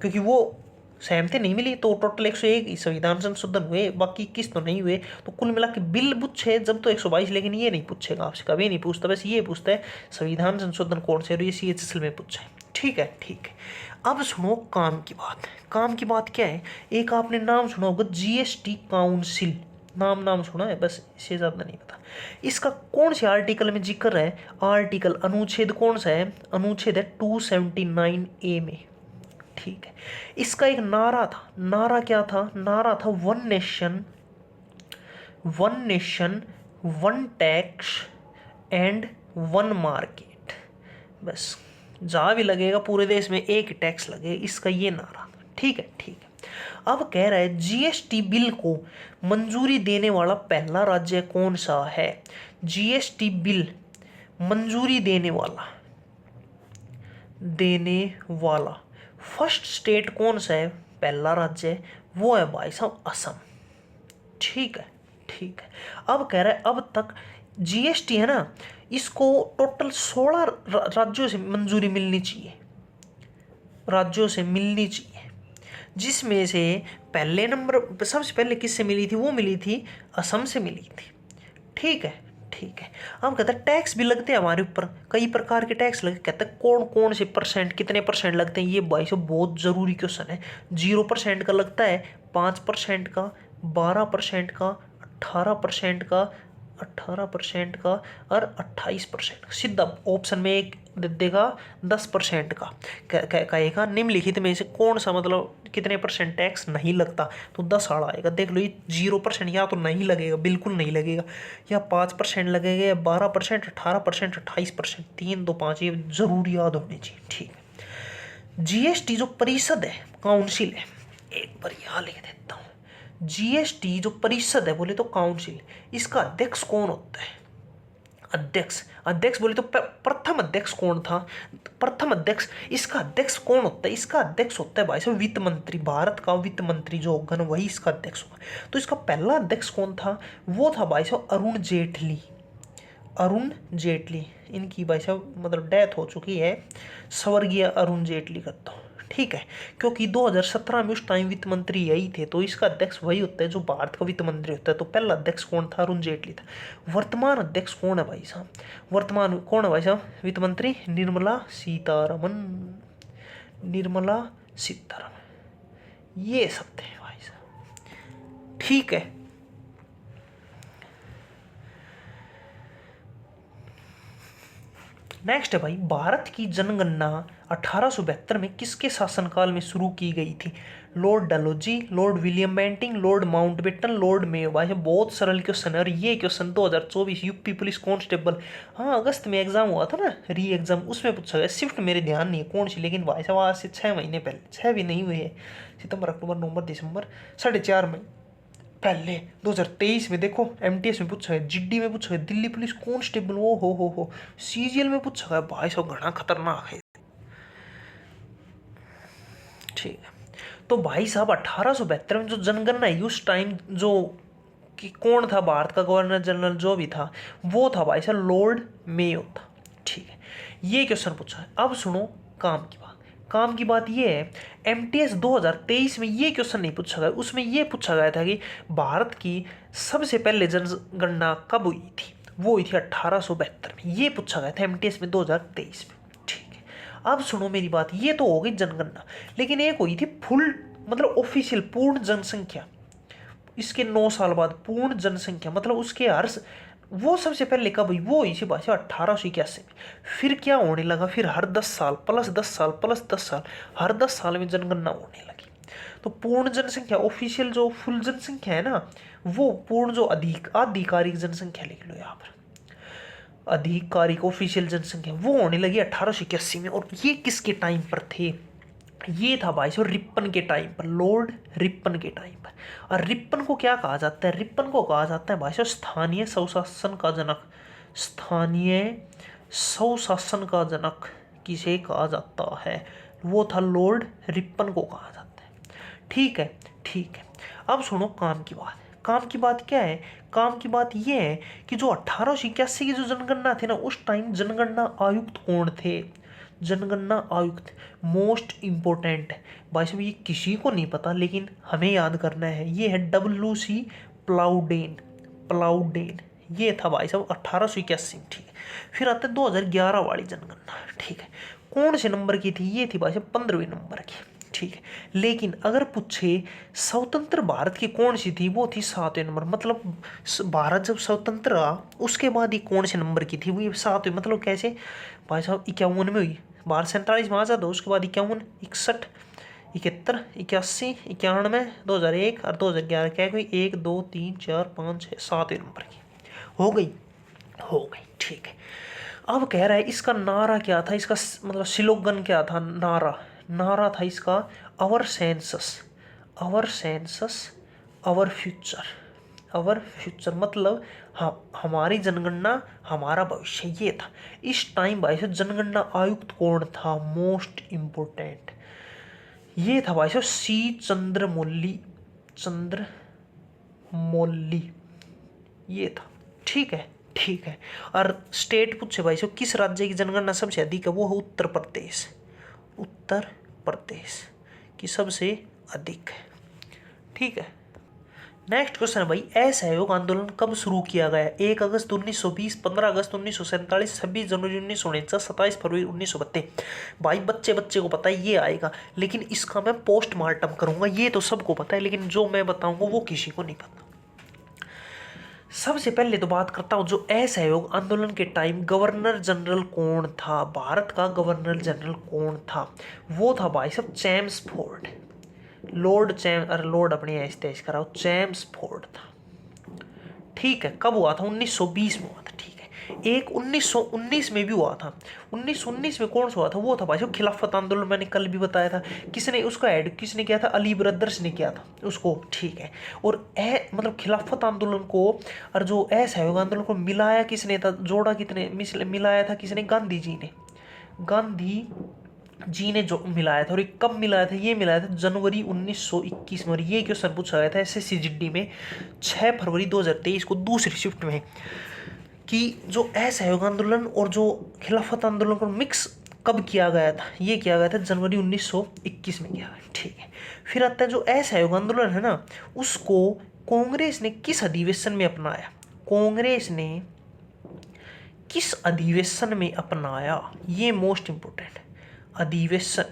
क्योंकि वो सहमति नहीं मिली तो टोटल 101 संविधान संशोधन हुए, बाकी 21 तो नहीं हुए। तो कुल मिला के बिल पूछे जब तो 122, लेकिन ये नहीं पूछेगा आपसे, कभी नहीं पूछता, बस ये पूछता है संविधान संशोधन कौन से, और ये CHSL में पूछा है। ठीक है, ठीक है। अब सुनो काम की बात। काम की बात क्या है, एक आपने नाम सुना होगा GST काउंसिल, नाम सुना है, बस इससे ज़्यादा नहीं पता। इसका कौन से आर्टिकल में जिक्र है, आर्टिकल अनुच्छेद कौन सा है, अनुच्छेद है 279A में। ठीक है। इसका एक नारा था, नारा क्या था, नारा था one nation one tax and one market. बस जहाँ भी लगेगा पूरे देश में एक टैक्स लगे, इसका ये नारा। ठीक है, ठीक है। अब कह रहा है GST बिल को मंजूरी देने वाला पहला राज्य कौन सा है। GST बिल मंजूरी देने वाला फर्स्ट स्टेट कौन सा है, पहला राज्य है, वो है भाई साहब असम। ठीक है, ठीक है। अब कह रहा है अब तक GST है ना, इसको टोटल 16 राज्यों से मंजूरी मिलनी चाहिए, जिसमें से पहले नंबर सबसे पहले किससे मिली थी, वो मिली थी असम से मिली थी। ठीक है, ठीक है। अब कहता है टैक्स भी लगते हैं हमारे ऊपर, कई प्रकार के टैक्स लगे। कहते हैं कौन कौन से परसेंट, कितने परसेंट लगते हैं, ये भाई साहब बहुत ज़रूरी क्वेश्चन है। 0% का लगता है, 5% का, 12% का, 18% का, 18% का और 28%। सीधा ऑप्शन में एक दे देगा 10% का, कहेगा निम्नलिखित में से कौन सा मतलब कितने परसेंट टैक्स नहीं लगता, तो 10 आड़ा आएगा। देख लो, ये 0% या तो नहीं लगेगा, बिल्कुल नहीं लगेगा, या 5% लगेगा, या 12%, 18%, 28%, 3, 2, 5, ये जरूर याद होने चाहिए। ठीक है। GST जो परिषद है, काउंसिल है, एक बार यहाँ लिख देता हूँ। GST जो परिषद है बोले तो काउंसिल, इसका अध्यक्ष कौन होता है, अध्यक्ष बोले तो प्रथम अध्यक्ष कौन था, प्रथम अध्यक्ष, इसका अध्यक्ष कौन होता है, इसका अध्यक्ष होता है भाई साहब वित्त मंत्री, भारत का वित्त मंत्री जो होगा ना वही इसका अध्यक्ष होगा। तो इसका पहला अध्यक्ष कौन था, वो था भाई साहब अरुण जेटली। इनकी भाई साहब मतलब डेथ हो चुकी है, स्वर्गीय अरुण जेटली करता हूँ। ठीक है, क्योंकि 2017 में उस टाइम वित्त मंत्री यही थे, तो इसका अध्यक्ष वही होता है जो भारत का वित्त मंत्री होता है। तो पहला अध्यक्ष कौन था, अरुण जेटली था। वर्तमान अध्यक्ष कौन है भाई साहब, वित्त मंत्री निर्मला सीतारमन, ये सब थे भाई साहब। ठीक है। नेक्स्ट है भाई, भारत की जनगणना 1872 में किसके शासनकाल में शुरू की गई थी। Lord Dalhousie, Lord William Bentinck, Lord Mountbatten, Lord Mayo. भाई बहुत सरल क्वेश्चन है, और ये क्वेश्चन 2024 यूपी पुलिस कांस्टेबल, हाँ अगस्त में एग्जाम हुआ था ना, री एग्जाम, उसमें पूछा गया। शिफ्ट मेरे ध्यान नहीं है कौन सी, लेकिन भाई साहब आज से 6 महीने पहले, 6 भी नहीं हुए, सितंबर, अक्टूबर, नवंबर, दिसंबर, 4.5 महीने पहले 2023 में देखो MTS में पूछा है, GD में पूछा है, दिल्ली पुलिस कांस्टेबल, वो हो CGL में पूछा है। भाई साहब घना खतरनाक है। ठीक है। तो भाई साहब 1872 में जो जनगणना है उस टाइम जो कि कौन था भारत का गवर्नर जनरल जो भी था, वो था भाई साहब लॉर्ड मेयो था। ठीक है, ये क्वेश्चन पूछा है। अब सुनो काम की बात ये है, MTS 2023 में ये क्वेश्चन नहीं पूछा गया, उसमें ये पूछा गया था कि भारत की सबसे पहले जनगणना कब हुई थी, वो हुई थी 1872 में, ये पूछा गया था MTS में 2023 में। ठीक है, अब सुनो मेरी बात, ये तो हो गई जनगणना, लेकिन एक हुई थी फुल मतलब ऑफिशियल पूर्ण जनसंख्या, इसके 9 साल बाद पूर्ण जनसंख्या, मतलब उसके वो सबसे पहले कब हुई, वो हुई थी भाई 1881 में। फिर क्या होने लगा, फिर हर 10 साल प्लस 10 साल प्लस 10 साल, हर 10 साल में जनगणना होने लगी। तो पूर्ण जनसंख्या ऑफिशियल जो फुल जनसंख्या है ना, वो पूर्ण जो आधिकारिक जनसंख्या लिख लो यहाँ पर, आधिकारिक ऑफिशियल जनसंख्या वो होने लगी 1881 में। और ये किसके टाइम पर थे, ये था भाई साहब रिपन के टाइम पर, लॉर्ड रिपन के टाइम पर। और रिपन को क्या कहा जाता है, रिपन को कहा जाता है भाई साहब स्थानीय स्वशासन का जनक किसे कहा जाता है, वो था लॉर्ड रिपन को कहा जाता है। ठीक है, ठीक है। अब सुनो काम की बात। काम की बात क्या है? काम की बात ये है कि जो 1881 की जो जनगणना थी ना, उस टाइम जनगणना आयुक्त कौन थे? जनगणना आयुक्त मोस्ट इम्पोर्टेंट भाई साहब, ये किसी को नहीं पता लेकिन हमें याद करना है। ये है WC प्लाउडेन। प्लाउडेन ये था भाई साहब 1881। ठीक है, फिर आता है 2011 वाली जनगणना। ठीक है, कौन से नंबर की थी? ये थी भाई साहब 15वें नंबर की। ठीक है, लेकिन अगर पूछे स्वतंत्र भारत की कौन सी थी, वो थी 7वें नंबर। मतलब भारत जब स्वतंत्र रहा उसके बाद ही कौन से नंबर की थी, वो 7वें। मतलब कैसे भाई साहब? 51 में हुई, भारत 47 में आज़ाद हो, उसके बाद 51, 61, 71, 81, 91, 2001 और 2011। क्या कोई 1 2 3 4 5 6 7वें नंबर की हो गई। हो गई, ठीक है। अब कह रहा है इसका नारा क्या था, इसका मतलब स्लोगन क्या था? नारा नारा था इसका our census, our census our future. Our future मतलब हमारी जनगणना हमारा भविष्य, ये था। इस टाइम भाई साहब जनगणना आयुक्त कौन था? मोस्ट इम्पोर्टेंट ये था भाई साहब C. चंद्रमौली ये था। ठीक है, ठीक है। और स्टेट पूछे भाई साहब किस राज्य की जनगणना सबसे अधिक है, वो है उत्तर प्रदेश। उत्तर प्रदेश की सबसे अधिक है। ठीक है, नेक्स्ट क्वेश्चन है भाई, असहयोग आंदोलन कब शुरू किया गया? 1 अगस्त 1920, 15 अगस्त 1947, 26 जनवरी 1949, 27 फरवरी 1932। भाई बच्चे बच्चे को पता है ये आएगा, लेकिन इसका मैं पोस्टमार्टम करूंगा। ये तो सबको पता है लेकिन जो मैं बताऊंगा वो किसी को नहीं पता। सबसे पहले तो बात करता हूँ जो असहयोग आंदोलन के टाइम गवर्नर जनरल कौन था? भारत का गवर्नर जनरल कौन था? वो था भाई साहब चेम्सफोर्ड। लॉर्ड अपने ऐसे तेज कराओ, चेम्सफोर्ड था। ठीक है, कब हुआ था? 1920 में हुआ था। ठीक है, एक 1919 में भी हुआ था। 1919 में कौन सा हुआ था? वो था भाई साहब खिलाफत आंदोलन। मैंने कल भी बताया था। किसने उसका ऐड किसने किया था? अली ब्रदर्स ने किया था उसको। ठीक है, और मतलब खिलाफत आंदोलन को और जो असहयोग आंदोलन को मिलाया किसने था? जोड़ा कितने मिलाया था किसने? गांधी जी ने। गांधी जी ने जो मिलाया था। और ये कब मिलाया था? ये मिलाया था जनवरी 1921 में। और ये क्वेश्चन पूछा गया था SSC GD में 6 फरवरी 2023 को दूसरी शिफ्ट में, कि जो असहयोग आंदोलन और जो खिलाफत आंदोलन को मिक्स कब किया गया था? ये किया गया था जनवरी 1921 में किया गया। ठीक है, फिर आता है जो असहयोग आंदोलन है ना, उसको कांग्रेस ने किस अधिवेशन में अपनाया? कांग्रेस ने किस अधिवेशन में अपनाया? ये मोस्ट इंपोर्टेंट अधिवेशन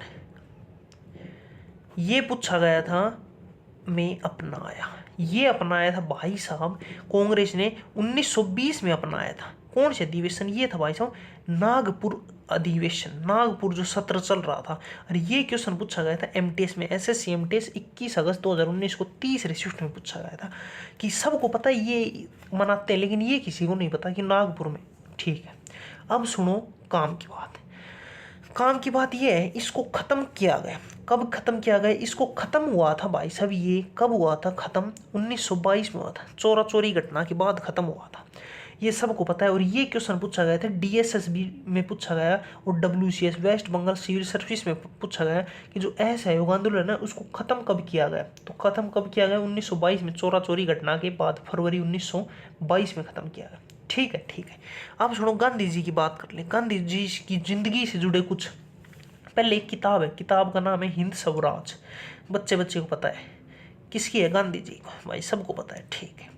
ये पूछा गया था। में अपनाया, ये अपनाया था भाई साहब कांग्रेस ने 1920 में अपनाया था। कौन से अधिवेशन? ये था भाई साहब नागपुर अधिवेशन। नागपुर जो सत्र चल रहा था। और ये क्वेश्चन पूछा गया था MTS में। SSC MTS 21 अगस्त 2019 को तीसरे शिफ्ट में पूछा गया था, कि सबको पता है ये मनाते हैं लेकिन ये किसी को नहीं पता कि नागपुर में। ठीक है, अब सुनो काम की बात। काम की बात यह है इसको खत्म किया गया। कब खत्म किया गया? इसको खत्म हुआ था भाई साहब, ये कब हुआ था खत्म? 1922 में हुआ था। चोरा चोरी घटना के बाद खत्म हुआ था, ये सबको पता है। और ये क्वेश्चन पूछा गया था DSSB में पूछा गया, और WCS West Bengal civil service में पूछा गया कि जो असहयोग आंदोलन है उसको खत्म कब किया गया? तो खत्म कब किया गया? 1922 में, चोरा चोरी घटना के बाद फरवरी 1922 में खत्म किया गया। ठीक है, ठीक है। अब सुनो गांधी जी की बात कर ले। गांधी जी की जिंदगी से जुड़े कुछ, पहले एक किताब है, किताब का नाम है हिंद स्वराज। बच्चे बच्चे को पता है किसकी है? गांधी जी को, भाई सबको पता है। ठीक है,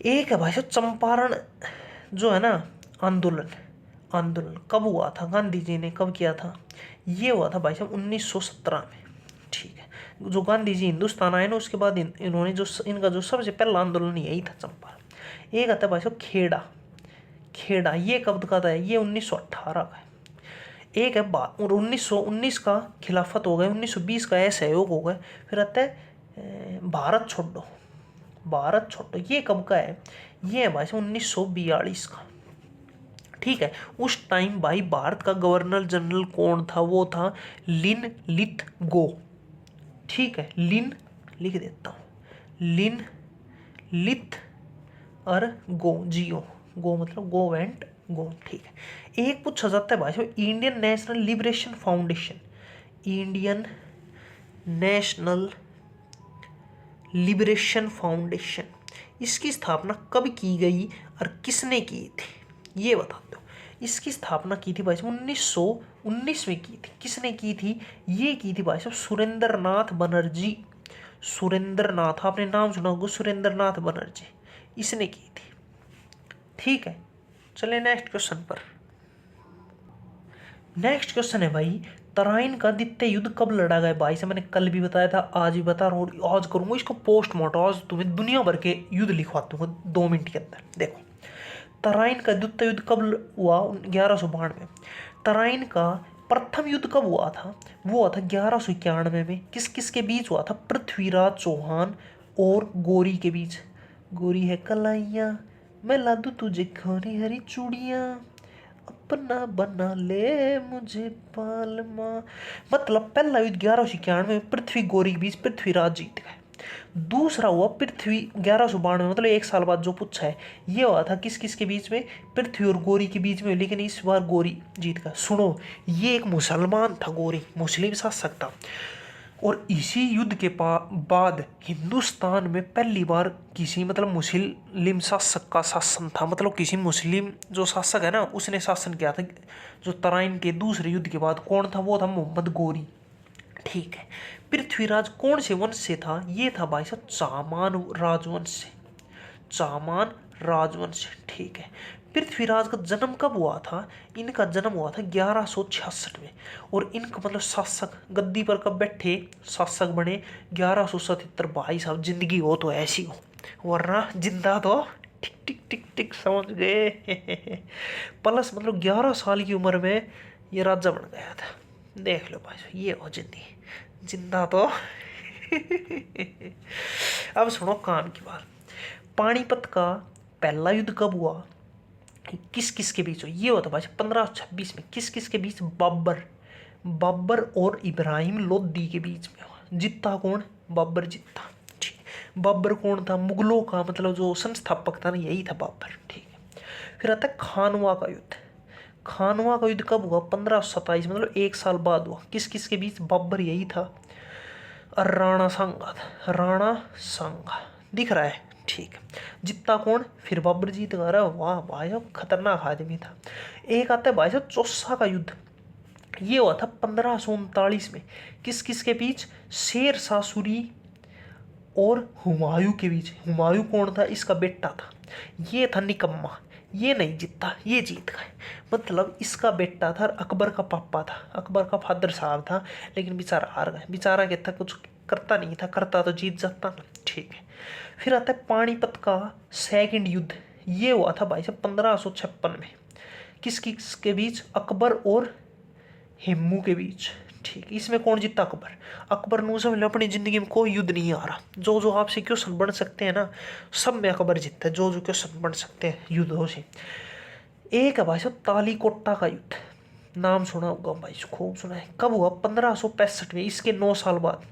एक है भाई साहब चंपारण जो है ना आंदोलन। आंदोलन कब हुआ था? गांधी जी ने कब किया था? ये हुआ था भाई साहब 1917 में। ठीक है, जो गांधी जी हिंदुस्तान आए ना उसके बाद इन्होंने जो इनका जो सबसे पहला आंदोलन यही था, चंपारण। एक आता है भाई साहब खेड़ा। खेड़ा ये कब का था? ये 1918 का है। एक है और 1919 का खिलाफत हो गया, 1920 का असहयोग हो गया। फिर आता है भारत छोड़ो। भारत छोड़ो ये कब का है? ये है भाई साहब 1942 का। ठीक है, उस टाइम भाई भारत का गवर्नर जनरल कौन था? वो था लिन लिथ गो। ठीक है, लिन लिख देता हूँ, लिन लिथ और गो, GO, गो मतलब गो एंड गो। ठीक है, एक पूछा जाता है भाई साहब Indian national liberation foundation. Indian national liberation foundation, इसकी स्थापना कब की गई और किसने की थी, ये बता दो। इसकी स्थापना की थी भाई साहब 1919 में की थी। किसने की थी, ये की थी भाई साहब सुरेंद्र नाथ बनर्जी। सुरेंद्र नाथ, आपने नाम सुना होगा, सुरेंद्र नाथ बनर्जी, इसने की थी। ठीक है, चले नेक्स्ट क्वेश्चन पर। नेक्स्ट क्वेश्चन है भाई, तराइन का द्वितीय युद्ध कब लड़ा गया। भाई से मैंने कल भी बताया था, आज भी बता रहा हूँ, आज करूंगा इसको पोस्टमार्टम। आज तुम्हें दुनिया भर के युद्ध लिखवा दूंगा 2 मिनट के अंदर। देखो, तराइन का द्वितीय युद्ध कब हुआ, 1192। तराइन का प्रथम युद्ध कब हुआ था, वो हुआ था 1191 में। किस किस के बीच हुआ था, पृथ्वीराज चौहान और गोरी के बीच। गोरी है कलाइया, मैं ला दूं तुझे खोरी हरी चूड़ियाँ, अपना बना ले मुझे पालमा। मतलब पहला युद्ध 1191 में पृथ्वी गोरी के बीच पृथ्वीराज जीत गए। दूसरा हुआ पृथ्वी 1192, मतलब 1 साल बाद जो पूछा है, ये हुआ था किस किस के बीच में, पृथ्वी और गोरी के बीच में, लेकिन इस बार गोरी जीत गया। सुनो, ये एक मुसलमान था, गोरी मुस्लिम शासक था। और इसी युद्ध के बाद हिंदुस्तान में पहली बार किसी मतलब मुस्लिम शासक का शासन था। मतलब किसी मुस्लिम जो शासक है ना, उसने शासन किया था। जो तराइन के दूसरे युद्ध के बाद कौन था, वो था मोहम्मद गोरी। ठीक है, पृथ्वीराज कौन से वंश से था, ये था भाई साहब चामान राजवंश से। चामान राजवंश, ठीक है। पृथ्वीराज का जन्म कब हुआ था, इनका जन्म हुआ था 1166 में। और इनका मतलब शासक गद्दी पर कब बैठे, शासक बने 1177। भाई साहब जिंदगी हो तो ऐसी हो, वरना जिंदा तो टिक टिक टिक टिक, समझ गए। प्लस मतलब 11 साल की उम्र में ये राजा बन गया था। देख लो भाई साहब, ये हो जिंदगी, जिंदा तो। अब सुनो काम की बात। पानीपत का पहला युद्ध कब हुआ, किस किस के बीच हो, ये होता भाई 1526 में। किस किस के बीच, बाबर और इब्राहिम लोदी के बीच में हुआ। जीता कौन, बाबर जीता। ठीक, बाबर कौन था, मुगलों का मतलब जो संस्थापक था ना, यही था बाबर। ठीक है, फिर आता है खानवा का युद्ध। खानवा का युद्ध कब हुआ, 1527, मतलब 1 साल बाद हुआ। किस किस के बीच, बाबर यही था और राणा सांगा था। राणा सांगा दिख रहा है, ठीक है। जीता कौन, फिर बाबर जीत गया। अरे वाह भाई साहब, खतरनाक आदमी था। एक आता है भाई साहब चौसा का युद्ध, ये हुआ था 1539 में। किस किस के बीच, शेर शाह सूरी और हुमायूं के बीच। हुमायूं कौन था, इसका बेटा था। ये था निकम्मा, ये नहीं जीता, ये जीत गए। मतलब इसका बेटा था, अकबर का पापा था, अकबर का फादर साहब था, लेकिन बेचारा हार गए। बेचारा कहता कुछ करता नहीं था, करता तो जीत जाता ना। ठीक है, फिर आता है पानीपत का सेकंड युद्ध, ये हुआ था भाई साहब 1556 में। किस किस के बीच, अकबर और हेमू के बीच। ठीक, इसमें कौन जीता, अकबर। अकबर ने समझ लो अपनी जिंदगी में कोई युद्ध नहीं आ रहा, जो जो आपसे क्वेश्चन बन सकते हैं ना, सब में अकबर जीतता है, जो जो क्वेश्चन बन सकते हैं युद्धों से। एक है भाई साहब तालीकोटा का युद्ध, नाम सुना होगा भाई, खूब सुना है। कब हुआ, 1565 में, इसके 9 साल बाद।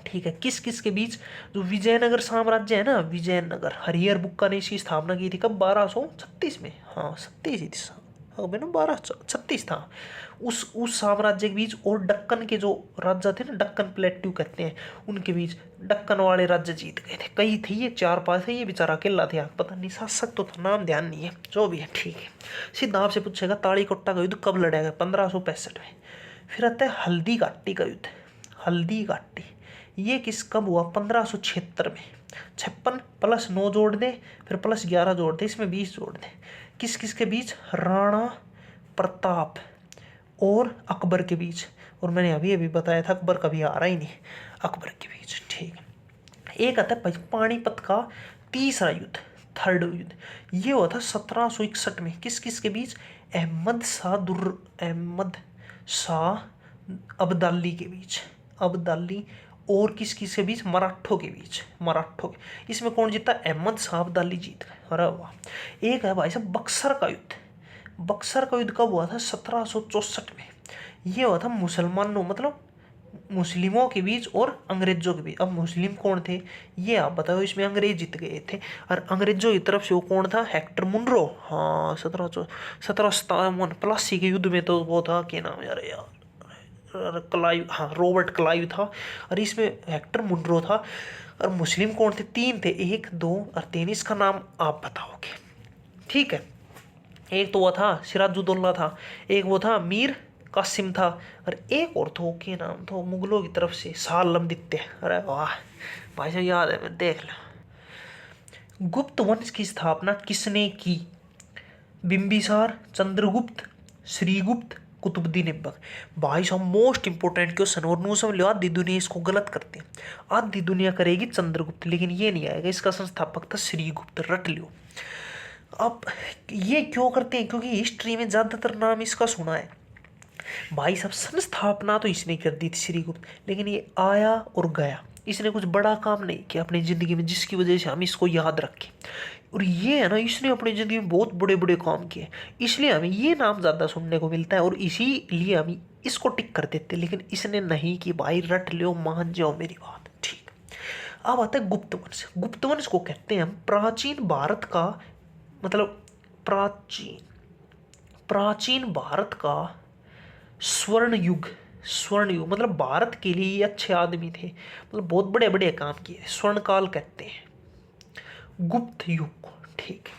ठीक है, किस किस के बीच, जो विजयनगर साम्राज्य है ना, विजयनगर, हरिहर बुक्का ने इसकी स्थापना की थी कब, 1236 में। हाँ 37 ही थी, अब ना 1236 था। उस साम्राज्य के बीच और दक्कन के जो राजा थे ना, दक्कन प्लेट्यू कहते हैं, उनके बीच दक्कन वाले राज्य जीत गए थे। कई थे ये, 4-5 थे, ये बेचारा अकेला थे, पता नहीं शासक तो था, नाम ध्यान नहीं है, जो भी है। ठीक है, सीधा आपसे पूछेगा तालीकोटा का युद्ध कब लड़ा गया, 1565 में। फिर आता है हल्दी घाटी का युद्ध। हल्दी घाटी ये किस कब हुआ, 1576 में। 56 प्लस 9 जोड़ दे, फिर प्लस 11 जोड़ दे, इसमें 20 जोड़ दे। किस किस के बीच, राणा प्रताप और अकबर के बीच। और मैंने अभी अभी बताया था अकबर कभी आ रहा ही नहीं, अकबर के बीच। ठीक है, एक आता है पानीपत का तीसरा युद्ध, थर्ड युद्ध, ये हुआ था 1761 में। किस किस के बीच, अहमद शाह अब्दाली के बीच। अब्दाली और किस किस के बीच, मराठों के बीच, मराठों के। इसमें कौन जीता, अहमद शाह अब्दाली जीत गए। अरे वाह। एक है भाई साहब बक्सर का युद्ध। बक्सर का युद्ध कब हुआ था, 1764 में। ये हुआ था मुसलमानों मतलब मुस्लिमों के बीच और अंग्रेजों के बीच। अब मुस्लिम कौन थे, ये आप बताओ। इसमें अंग्रेज जीत गए थे, और अंग्रेजों की तरफ से वो कौन था, हेक्टर मुनरो। हाँ 1757 प्लासी के युद्ध में तो वो था, क्या नाम यार, क्लाइव, हाँ रॉबर्ट क्लाइव था, और इसमें हेक्टर मुनरो था। और मुस्लिम कौन थे? 3 थे, 1 2 और 3। इसका नाम आप बताओगे, ठीक है। एक तो वो था सिराजुद्दौला था, एक वो था मीर कासिम था, और एक और तो के नाम था मुगलों की तरफ से शाह आलम दित्ते। अरे वाह भाई साहब, याद है, मैं देख लो। गुप्त वंश की स्थापना किसने की? बिंबिसार, चंद्रगुप्त, श्रीगुप्त, कुतुबुद्दीन ऐबक। भाई साहब मोस्ट इंपोर्टेंट क्वेश्चन, और नू समझ लो आधी दुनिया इसको गलत करते हैं। आधी दुनिया करेगी चंद्रगुप्त, लेकिन ये नहीं आएगा, इसका संस्थापक था श्रीगुप्त, रट लियो। अब ये क्यों करते हैं? क्योंकि हिस्ट्री में ज्यादातर नाम इसका सुना है। भाई साहब संस्थापना तो इसने कर दी थी श्रीगुप्त, लेकिन ये आया और गया, इसने कुछ बड़ा काम नहीं किया अपनी ज़िंदगी में जिसकी वजह से हम इसको याद रखें। और ये है ना, इसने अपनी ज़िंदगी में बहुत बड़े बड़े काम किए, इसलिए हमें ये नाम ज़्यादा सुनने को मिलता है, और इसीलिए हम इसको टिक कर देते। लेकिन इसने नहीं कि भाई रट लो, मान जाओ मेरी बात, ठीक। अब आता है गुप्त वंश। गुप्त वंश को कहते हैं हम प्राचीन भारत का, मतलब प्राचीन भारत का स्वर्ण युग। स्वर्ण युग मतलब भारत के लिए ये अच्छे आदमी थे, मतलब बहुत बड़े बड़े काम किए, स्वर्ण काल कहते हैं गुप्त युग को, ठीक है।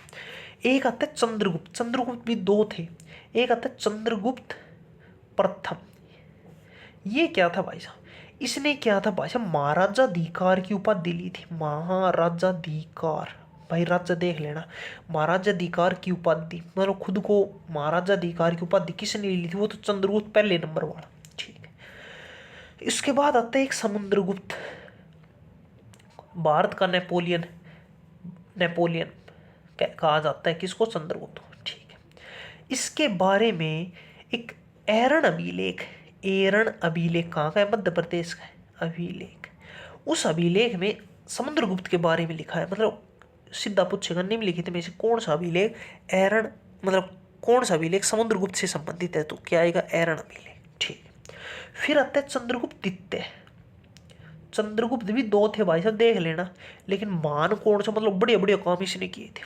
एक आता है चंद्रगुप्त। चंद्रगुप्त भी 2 थे, एक आता है चंद्रगुप्त प्रथम। ये क्या था भाई साहब? इसने क्या था भाई साहब? महाराजाधिकार की उपाधि ली थी, महाराजाधिकार। भाई राज्य देख लेना, महाराजाधिकार की उपाधि, मतलब खुद को महाराजाधिकार की उपाधि किसने ली थी? वो तो चंद्रगुप्त पहले नंबर वाला, ठीक है। इसके बाद आता है एक समुद्रगुप्त, भारत का नेपोलियन। नेपोलियन कहा जाता है किसको? चंद्रगुप्त को, ठीक है। इसके बारे में एक एरन अभिलेख, एरन अभिलेख कहाँ का है? मध्य प्रदेश का है अभिलेख। उस अभिलेख में समुद्रगुप्त के बारे में लिखा है, मतलब सीधा पूछेगा निम्नलिखित में से कौन सा अभिलेख एरन, मतलब कौन सा अभिलेख समुद्रगुप्त से संबंधित है? तो क्या आएगा? एरन अभिलेख, ठीक है। फिर आता है चंद्रगुप्त द्वितीय। चंद्रगुप्त भी 2 थे भाई साहब, देख लेना, लेकिन मान कौन सा, मतलब बड़े बड़े काम इसने किए थे।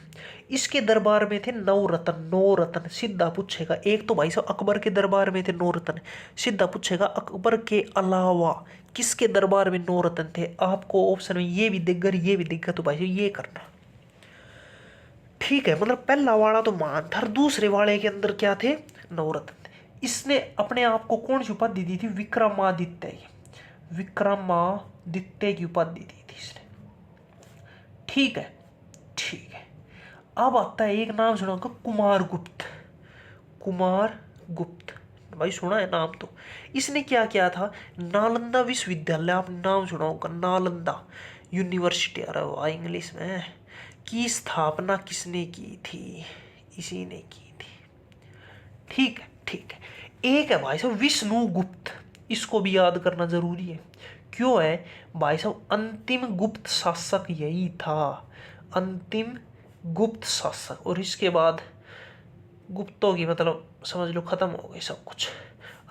इसके दरबार में थे 9 रत्न। 9 रत्न सीधा पूछेगा। एक तो भाई साहब अकबर के दरबार में थे 9 रत्न, सीधा पूछेगा अकबर के अलावा किसके दरबार में 9 रत्न थे? आपको ऑप्शन में ये भी दिख गया, ये भी दिख गया, तो भाई साहब ये करना, ठीक है। मतलब पहला वाला तो मान था, दूसरे वाले के अंदर क्या थे? 9 रत्न थे। इसने अपने आप को कौन सी उपाधि दी थी? विक्रमादित्य। विक्रमादित्य की उपाधि दी थी इसने, ठीक है, ठीक है। अब आता है एक नाम सुना होगा, कुमारगुप्त। कुमारगुप्त भाई सुना है नाम तो। इसने क्या किया था? नालंदा विश्वविद्यालय, आप नाम सुना होगा, नालंदा यूनिवर्सिटी, अरे वाह इंग्लिश में, की स्थापना किसने की थी? इसी ने की थी, ठीक है, ठीक है। एक है भाई साहब विष्णुगुप्त, इसको भी याद करना जरूरी है। क्यों है भाई साहब? अंतिम गुप्त शासक यही था, अंतिम गुप्त शासक। और इसके बाद गुप्तों की मतलब समझ लो खत्म हो गई सब कुछ।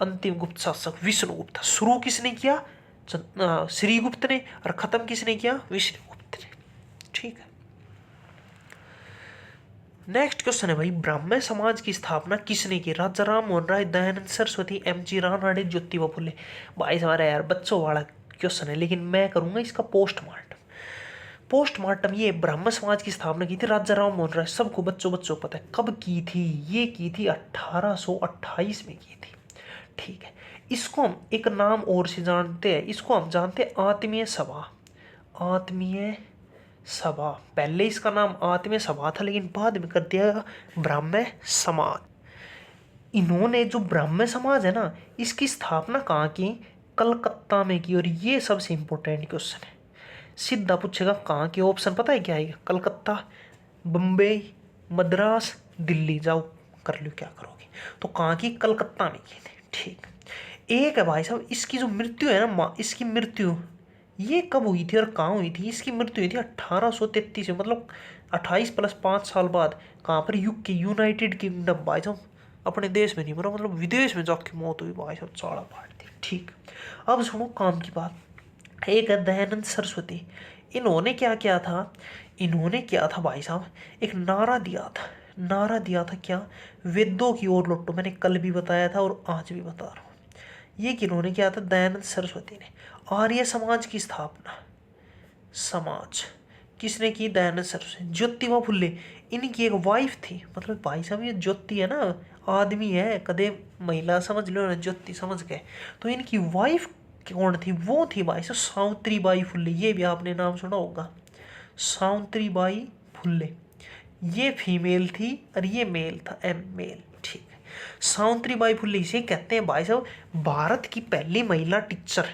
अंतिम गुप्त शासक विष्णुगुप्त था। शुरू किसने किया? श्रीगुप्त ने, और खत्म किसने किया? विष्णुगुप्त ने, ठीक है। नेक्स्ट क्वेश्चन है भाई, ब्राह्मण समाज की स्थापना किसने की? राजा राम मोहन राय, दयानंद सरस्वती, एम.जी. रानड़े, ज्योतिबा फुले। भाई हमारा यार बच्चों वाला क्वेश्चन है, लेकिन मैं करूंगा इसका पोस्टमार्टम। पोस्टमार्टम ये ब्राह्मण समाज की स्थापना की थी राजा राम मोहन राय, सबको बच्चों बच्चों पता है कब की थी? ये की थी 1828 में की थी, ठीक है। इसको हम एक नाम और से जानते हैं, इसको हम जानते हैं आत्मीय सभा। आत्मीय सभा, पहले इसका नाम आत्मीय सभा था, लेकिन बाद में कर दिया ब्राह्मण समाज। इन्होंने जो ब्राह्मण समाज है ना, इसकी स्थापना कहाँ की? कलकत्ता में की। और ये सबसे इंपॉर्टेंट क्वेश्चन है, सीधा पूछेगा कहाँ की? ऑप्शन पता है क्या आएगा? कलकत्ता, बम्बई, मद्रास, दिल्ली। जाओ कर लो क्या करोगे। तो कहाँ की? कलकत्ता में की थी, ठीक। एक है भाई साहब इसकी जो मृत्यु है ना, इसकी मृत्यु ये कब हुई थी और कहाँ हुई थी? इसकी मृत्यु हुई थी 1833 में, मतलब 28 + 5 साल बाद। कहाँ पर? UK, United kingdom. भाई साहब अपने देश में नहीं मरा, मतलब विदेश में जाके मौत हुई भाई साहब, चाड़ा फाड़ दी, ठीक। अब सुनो काम की बात। एक है दयानंद सरस्वती, इन्होंने क्या किया था? इन्होंने क्या था भाई साहब? एक नारा दिया था। नारा दिया था क्या? वेदों की ओर लौटो। मैंने कल भी बताया था और आज भी बता रहा हूँ, ये किन्होंने किया था? दयानंद सरस्वती ने। आर्य समाज की स्थापना, समाज किसने की? दयानंद सरस्वती। ज्योतिबा फुले, इनकी एक वाइफ थी, मतलब भाई साहब ये ज्योति है ना, आदमी है, कदे महिला समझ लो ना, ज्योति समझ गए। तो इनकी वाइफ कौन थी? वो थी भाई साहब सावित्री बाई फुले। ये भी आपने नाम सुना होगा, सावित्री बाई फुले। ये फीमेल थी और ये मेल था, एम मेल। ठीक है, सावित्री बाई फुले इसे कहते हैं भाई साहब भारत की पहली महिला टीचर।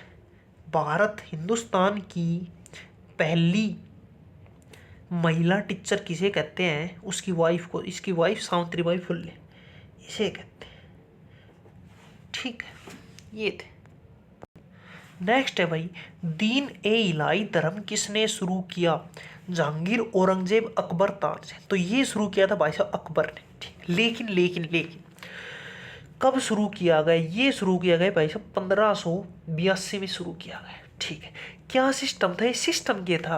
भारत हिंदुस्तान की पहली महिला टीचर किसे कहते हैं? उसकी वाइफ को, इसकी वाइफ सावित्री बाई फुले इसे कहते हैं। ठीक है, ये थे। नेक्स्ट है भाई, दीन ए इलाही धर्म किसने शुरू किया? जहांगीर, औरंगजेब, अकबर, तानसेन। तो ये शुरू किया था भाई साहब अकबर ने। ठीक, लेकिन कब शुरू किया गया? ये शुरू किया गया भाई साहब 1582 में शुरू किया गया। ठीक है, क्या सिस्टम था? ये सिस्टम क्या था?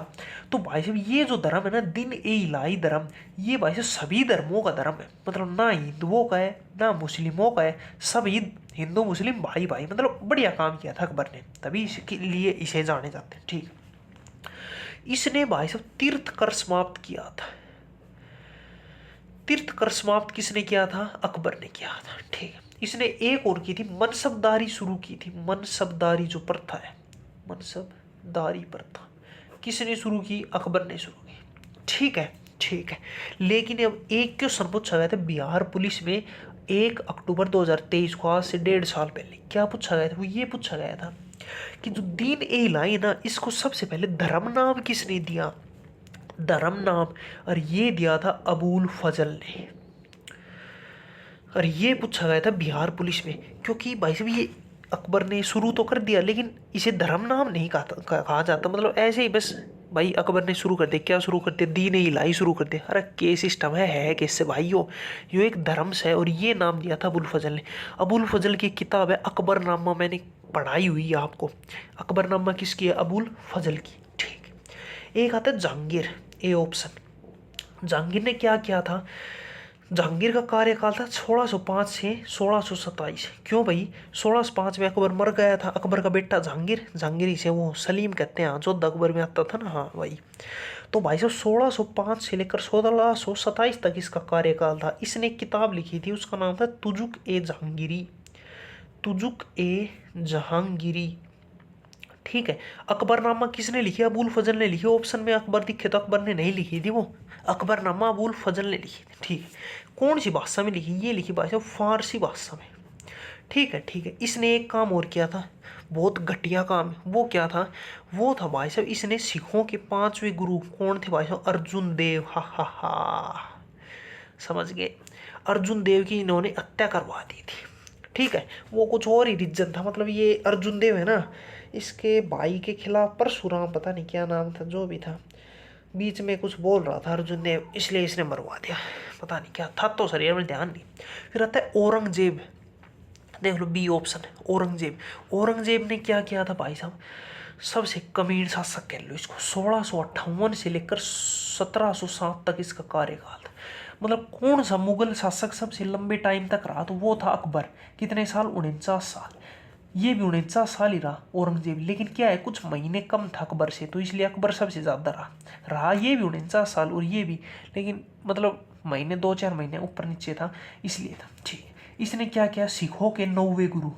तो भाई साहब ये जो धर्म है ना, दिन ए इलाही धर्म, ये भाई साहब सभी धर्मों का धर्म है। मतलब ना हिंदुओं का है ना मुस्लिमों का है, सभी हिंदू मुस्लिम भाई भाई। मतलब बढ़िया काम किया था अकबर ने, तभी इसके लिए इसे जाने जाते हैं। ठीक, इसने भाई साहब तीर्थ कर समाप्त किया था। तीर्थ कर समाप्त किसने किया था? अकबर ने किया था। ठीक है, इसने एक और की थी, मनसबदारी शुरू की थी। मनसबदारी जो प्रथा है, मनसबदारी प्रथा किसने शुरू की? अकबर ने शुरू की। ठीक है, लेकिन अब एक क्वेश्चन पूछा गया था बिहार पुलिस में 1 अक्टूबर 2023 को, आज से 1.5 साल पहले। क्या पूछा गया था? वो ये पूछा गया था कि जो दीन ए इलाही ना, इसको सबसे पहले धर्म नाम किसने दिया? धर्म नाम, और ये दिया था अबुल फजल ने। और ये पूछा गया था बिहार पुलिस में, क्योंकि भाई साहब ये अकबर ने शुरू तो कर दिया, लेकिन इसे धर्म नाम नहीं कहा जाता। मतलब ऐसे ही बस भाई अकबर ने शुरू कर दिया। क्या शुरू कर दिया? दीन ए इलाही शुरू कर दिया। अरे के सिस्टम है किससे भाइयों? ये एक धर्म से है, और ये नाम दिया था अबुल फजल ने। अबुल फजल की किताब है अकबरनामा, मैंने पढ़ाई हुई है आपको। अकबरनामा किसकी है? अबुल फजल की। ठीक, एक आता है जहांगीर, ए ऑप्शन। जहांगीर ने क्या किया था? जहांगीर का कार्यकाल था 1605 से 1627। क्यों भाई? 1605 में अकबर मर गया था। अकबर का बेटा जहांगीर, जहांगीर से वो सलीम कहते हैं, जो अकबर में आता था ना, हाँ भाई। तो भाई साहब 1605 से लेकर 1627 तक इसका कार्यकाल था। इसने एक किताब लिखी थी, उसका नाम था तुजुक ए जहांगीरी। तुजुक ए जहांगीरी। ठीक है, अकबरनामा किसने लिखी? अबुल फजल ने लिखी। ऑप्शन में अकबर दिखे तो अकबर ने नहीं लिखी थी वो, अकबरनामा अबुल फजल ने लिखी थी। ठीक है, कौन सी भाषा में लिखी? ये लिखी भाषा फारसी भाषा में। ठीक है, इसने एक काम और किया था, बहुत घटिया काम। वो क्या था? वो था भाई साहब, इसने सिखों के 5वें गुरु कौन थे भाई साहब? अर्जुन देव। हा, समझ गए? अर्जुन देव की इन्होंने हत्या करवा दी थी। ठीक है, वो कुछ और ही रीजन था। मतलब ये अर्जुन देव है ना, इसके भाई के खिलाफ परशुराम, पता नहीं क्या नाम था, जो भी था, बीच में कुछ बोल रहा था अर्जुन देव, इसलिए इसने मरवा दिया। पता नहीं क्या था, तो शरीर में ध्यान नहीं। फिर आता है औरंगजेब। देख लो, बी ऑप्शन है औरंगजेब। औरंगजेब ने क्या किया था भाई साहब? सबसे कमीन शासक कह लो इसको। 1658 से लेकर 1707 तक इसका कार्यकाल था। मतलब कौन सा मुगल शासक सबसे लंबे टाइम तक रहा? तो वो था अकबर। कितने साल? 49 साल। ये भी 49 साल ही रहा औरंगजेब, लेकिन क्या है, कुछ महीने कम था अकबर से, तो इसलिए अकबर सबसे ज़्यादा रहा ये भी 49 साल, और ये भी, लेकिन मतलब महीने 2-4 महीने ऊपर नीचे था, इसलिए था। ठीक है, इसने क्या किया? सिखों के 9वें गुरु,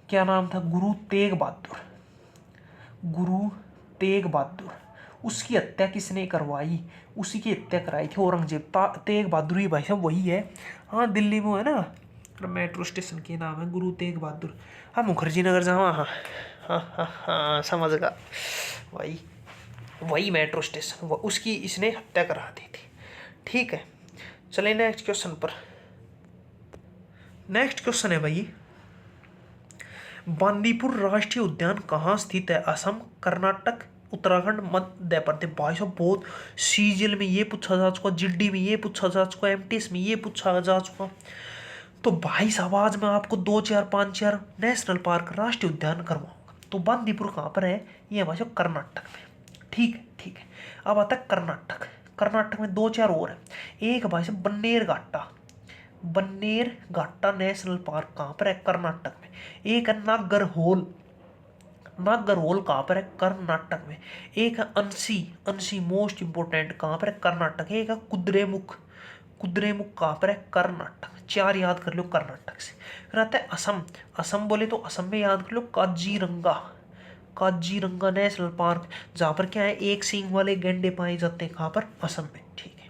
क्या नाम था? गुरु तेग बहादुर। गुरु तेग बहादुर, उसकी हत्या किसने करवाई? उसी की हत्या कराई थी औरंगजेब। तेग बहादुर ही भाई साहब वही है, हाँ दिल्ली में है ना, मेट्रो स्टेशन के नाम है गुरु तेग बहादुर। हाँ मुखर्जी नगर जहाँ, हाँ समझ गया, वही मेट्रो स्टेशन, उसकी इसने हत्या करा दी थी। ठीक है, चले नेक्स्ट क्वेश्चन पर। नेक्स्ट क्वेश्चन है भाई, बांदीपुर राष्ट्रीय उद्यान कहाँ स्थित है? असम, कर्नाटक, उत्तराखंड, मध्य प्रदेश। भाई साहब बहुत सीजीएल में ये पूछा जा चुका, जीडी में ये पूछा जा चुका, एमटीएस में ये पूछा जा चुका। तो भाई साहब आज मैं आपको 2-4-5-4 नेशनल पार्क, राष्ट्रीय उद्यान करवाऊंगा। तो बांदीपुर कहाँ पर है? ये भाई साहब कर्नाटक में। ठीक है, अब आता है कर्नाटक। कर्नाटक में 2-4 और है। एक भाई साहब बन्नेर घाटा, बन्नेर घाटा नेशनल पार्क कहाँ पर है? कर्नाटक में। एक है नागरहोल, नागरहोल कहाँ पर है? कर्नाटक में। एक है अंसी, अंसी मोस्ट इंपोर्टेंट कहाँ पर है? कर्नाटक। एक है कुद्रेमुख, कुद्रेमुख कहाँ पर है? कर्नाटक। चार याद कर लो कर्नाटक से। फिर आता है असम, असम बोले तो असम में याद कर लो काजीरंगा, काजीरंगा नेशनल पार्क, जहाँ पर क्या है एक सींग वाले गैंडे पाए जाते हैं। कहाँ पर? असम में, ठीक है।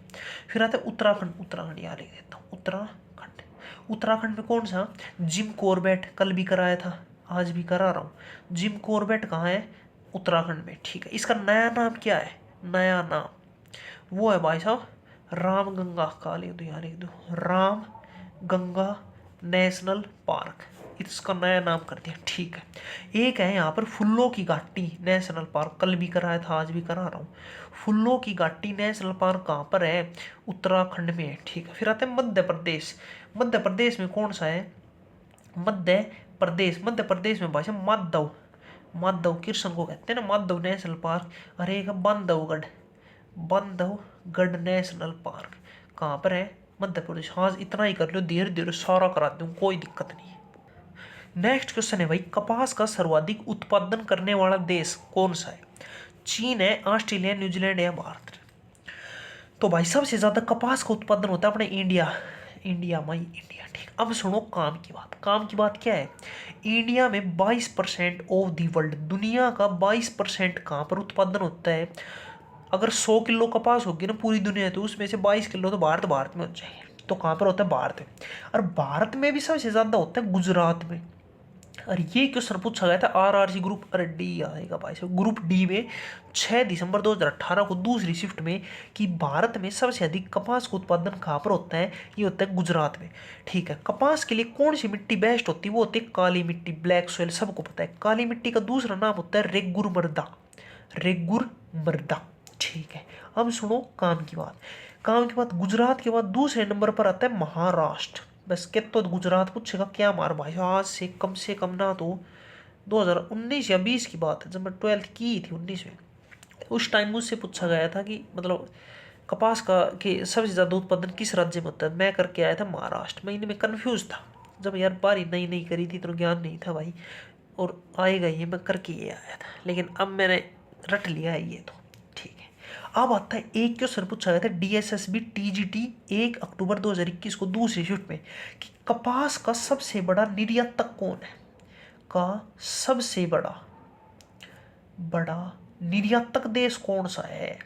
फिर आता है उत्तराखंड, उत्तराखंड यहाँ लिख देता हूँ, उत्तराखंड। उत्तराखंड में कौन सा? जिम कॉर्बेट, कल भी कराया था, आज भी करा रहा हूँ। जिम कॉर्बेट कहाँ है? उत्तराखंड में, ठीक है। इसका नया नाम क्या है? नया नाम वो है भाई साहब राम गंगा, का लिख दो यहाँ लिख दो, राम गंगा नेशनल पार्क, इसका नया नाम कर दिया, ठीक है। एक है यहाँ पर फुल्लो की घाटी नेशनल पार्क, कल भी कराया था, आज भी करा रहा हूँ। फुल्लो की घाटी नेशनल पार्क कहाँ पर है? उत्तराखंड में है, ठीक है। फिर आते हैं मध्य प्रदेश, मध्य प्रदेश में कौन सा है? मध्य प्रदेश, मध्य प्रदेश में भाई साहब माधव, माधव कृष्ण को कहते हैं ना, माधव नेशनल पार्क। अरे एक बांधवगढ़, बांधवगढ़ नेशनल पार्क कहाँ पर है? मध्य प्रदेश। हाँ इतना ही कर लो, धीरे धीरे सारा करा दूँ, कोई दिक्कत नहीं है। नेक्स्ट क्वेश्चन है भाई, कपास का सर्वाधिक उत्पादन करने वाला देश कौन सा है? चीन है, ऑस्ट्रेलिया, न्यूजीलैंड या भारत? तो भाई सबसे ज्यादा कपास का उत्पादन होता है अपने इंडिया, इंडिया माई इंडिया, ठीक। अब सुनो काम की बात, काम की बात क्या है? इंडिया में 22% ऑफ दी वर्ल्ड, दुनिया का 22% कहाँ पर उत्पादन होता है? अगर 100 किलो कपास होगी ना पूरी दुनिया, तो उसमें से 22 किलो तो भारत में हो जाएगी। तो कहाँ पर होता है? भारत में। और भारत में भी सबसे ज्यादा होता है गुजरात में। और ये क्वेश्चन पूछा गया था आरआरसी ग्रुप, अरे डी आएगा भाई साहब, ग्रुप डी में 6 दिसंबर 2018 को दूसरी शिफ्ट में, कि भारत में सबसे अधिक कपास का उत्पादन कहाँ पर होता है? ये होता है गुजरात में, ठीक है। कपास के लिए कौन सी मिट्टी बेस्ट होती है? वो होती है काली मिट्टी, ब्लैक सॉइल, सबको पता है। काली मिट्टी का दूसरा नाम होता है रेगुर मृदा, रेगुर मृदा, ठीक है। अब सुनो काम की बात, काम की बात, गुजरात के बाद दूसरे नंबर पर आता है महाराष्ट्र। बस के तो गुजरात पूछेगा क्या मार भाई, आज से कम ना तो 2019 या 20 की बात है, जब मैं 12th की थी 19 में, उस टाइम मुझसे पूछा गया था कि मतलब कपास का कि सबसे ज़्यादा उत्पादन किस राज्य में होता है? मैं करके आया था महाराष्ट्र में, इनमें कन्फ्यूज था जब यार बारी नई नई करी थी तो ज्ञान नहीं था भाई, और आएगा ये मैं करके ये आया था, लेकिन अब मैंने रट लिया है ये तो, ठीक है। अब आता है एक क्वेश्चन पूछा गया था डीएसएसबी टीजीटी 1 अक्टूबर 2021 को दूसरी शिफ्ट में, कि कपास का सबसे बड़ा निर्यातक कौन है? का सबसे बड़ा बड़ा निर्यातक देश कौन सा है?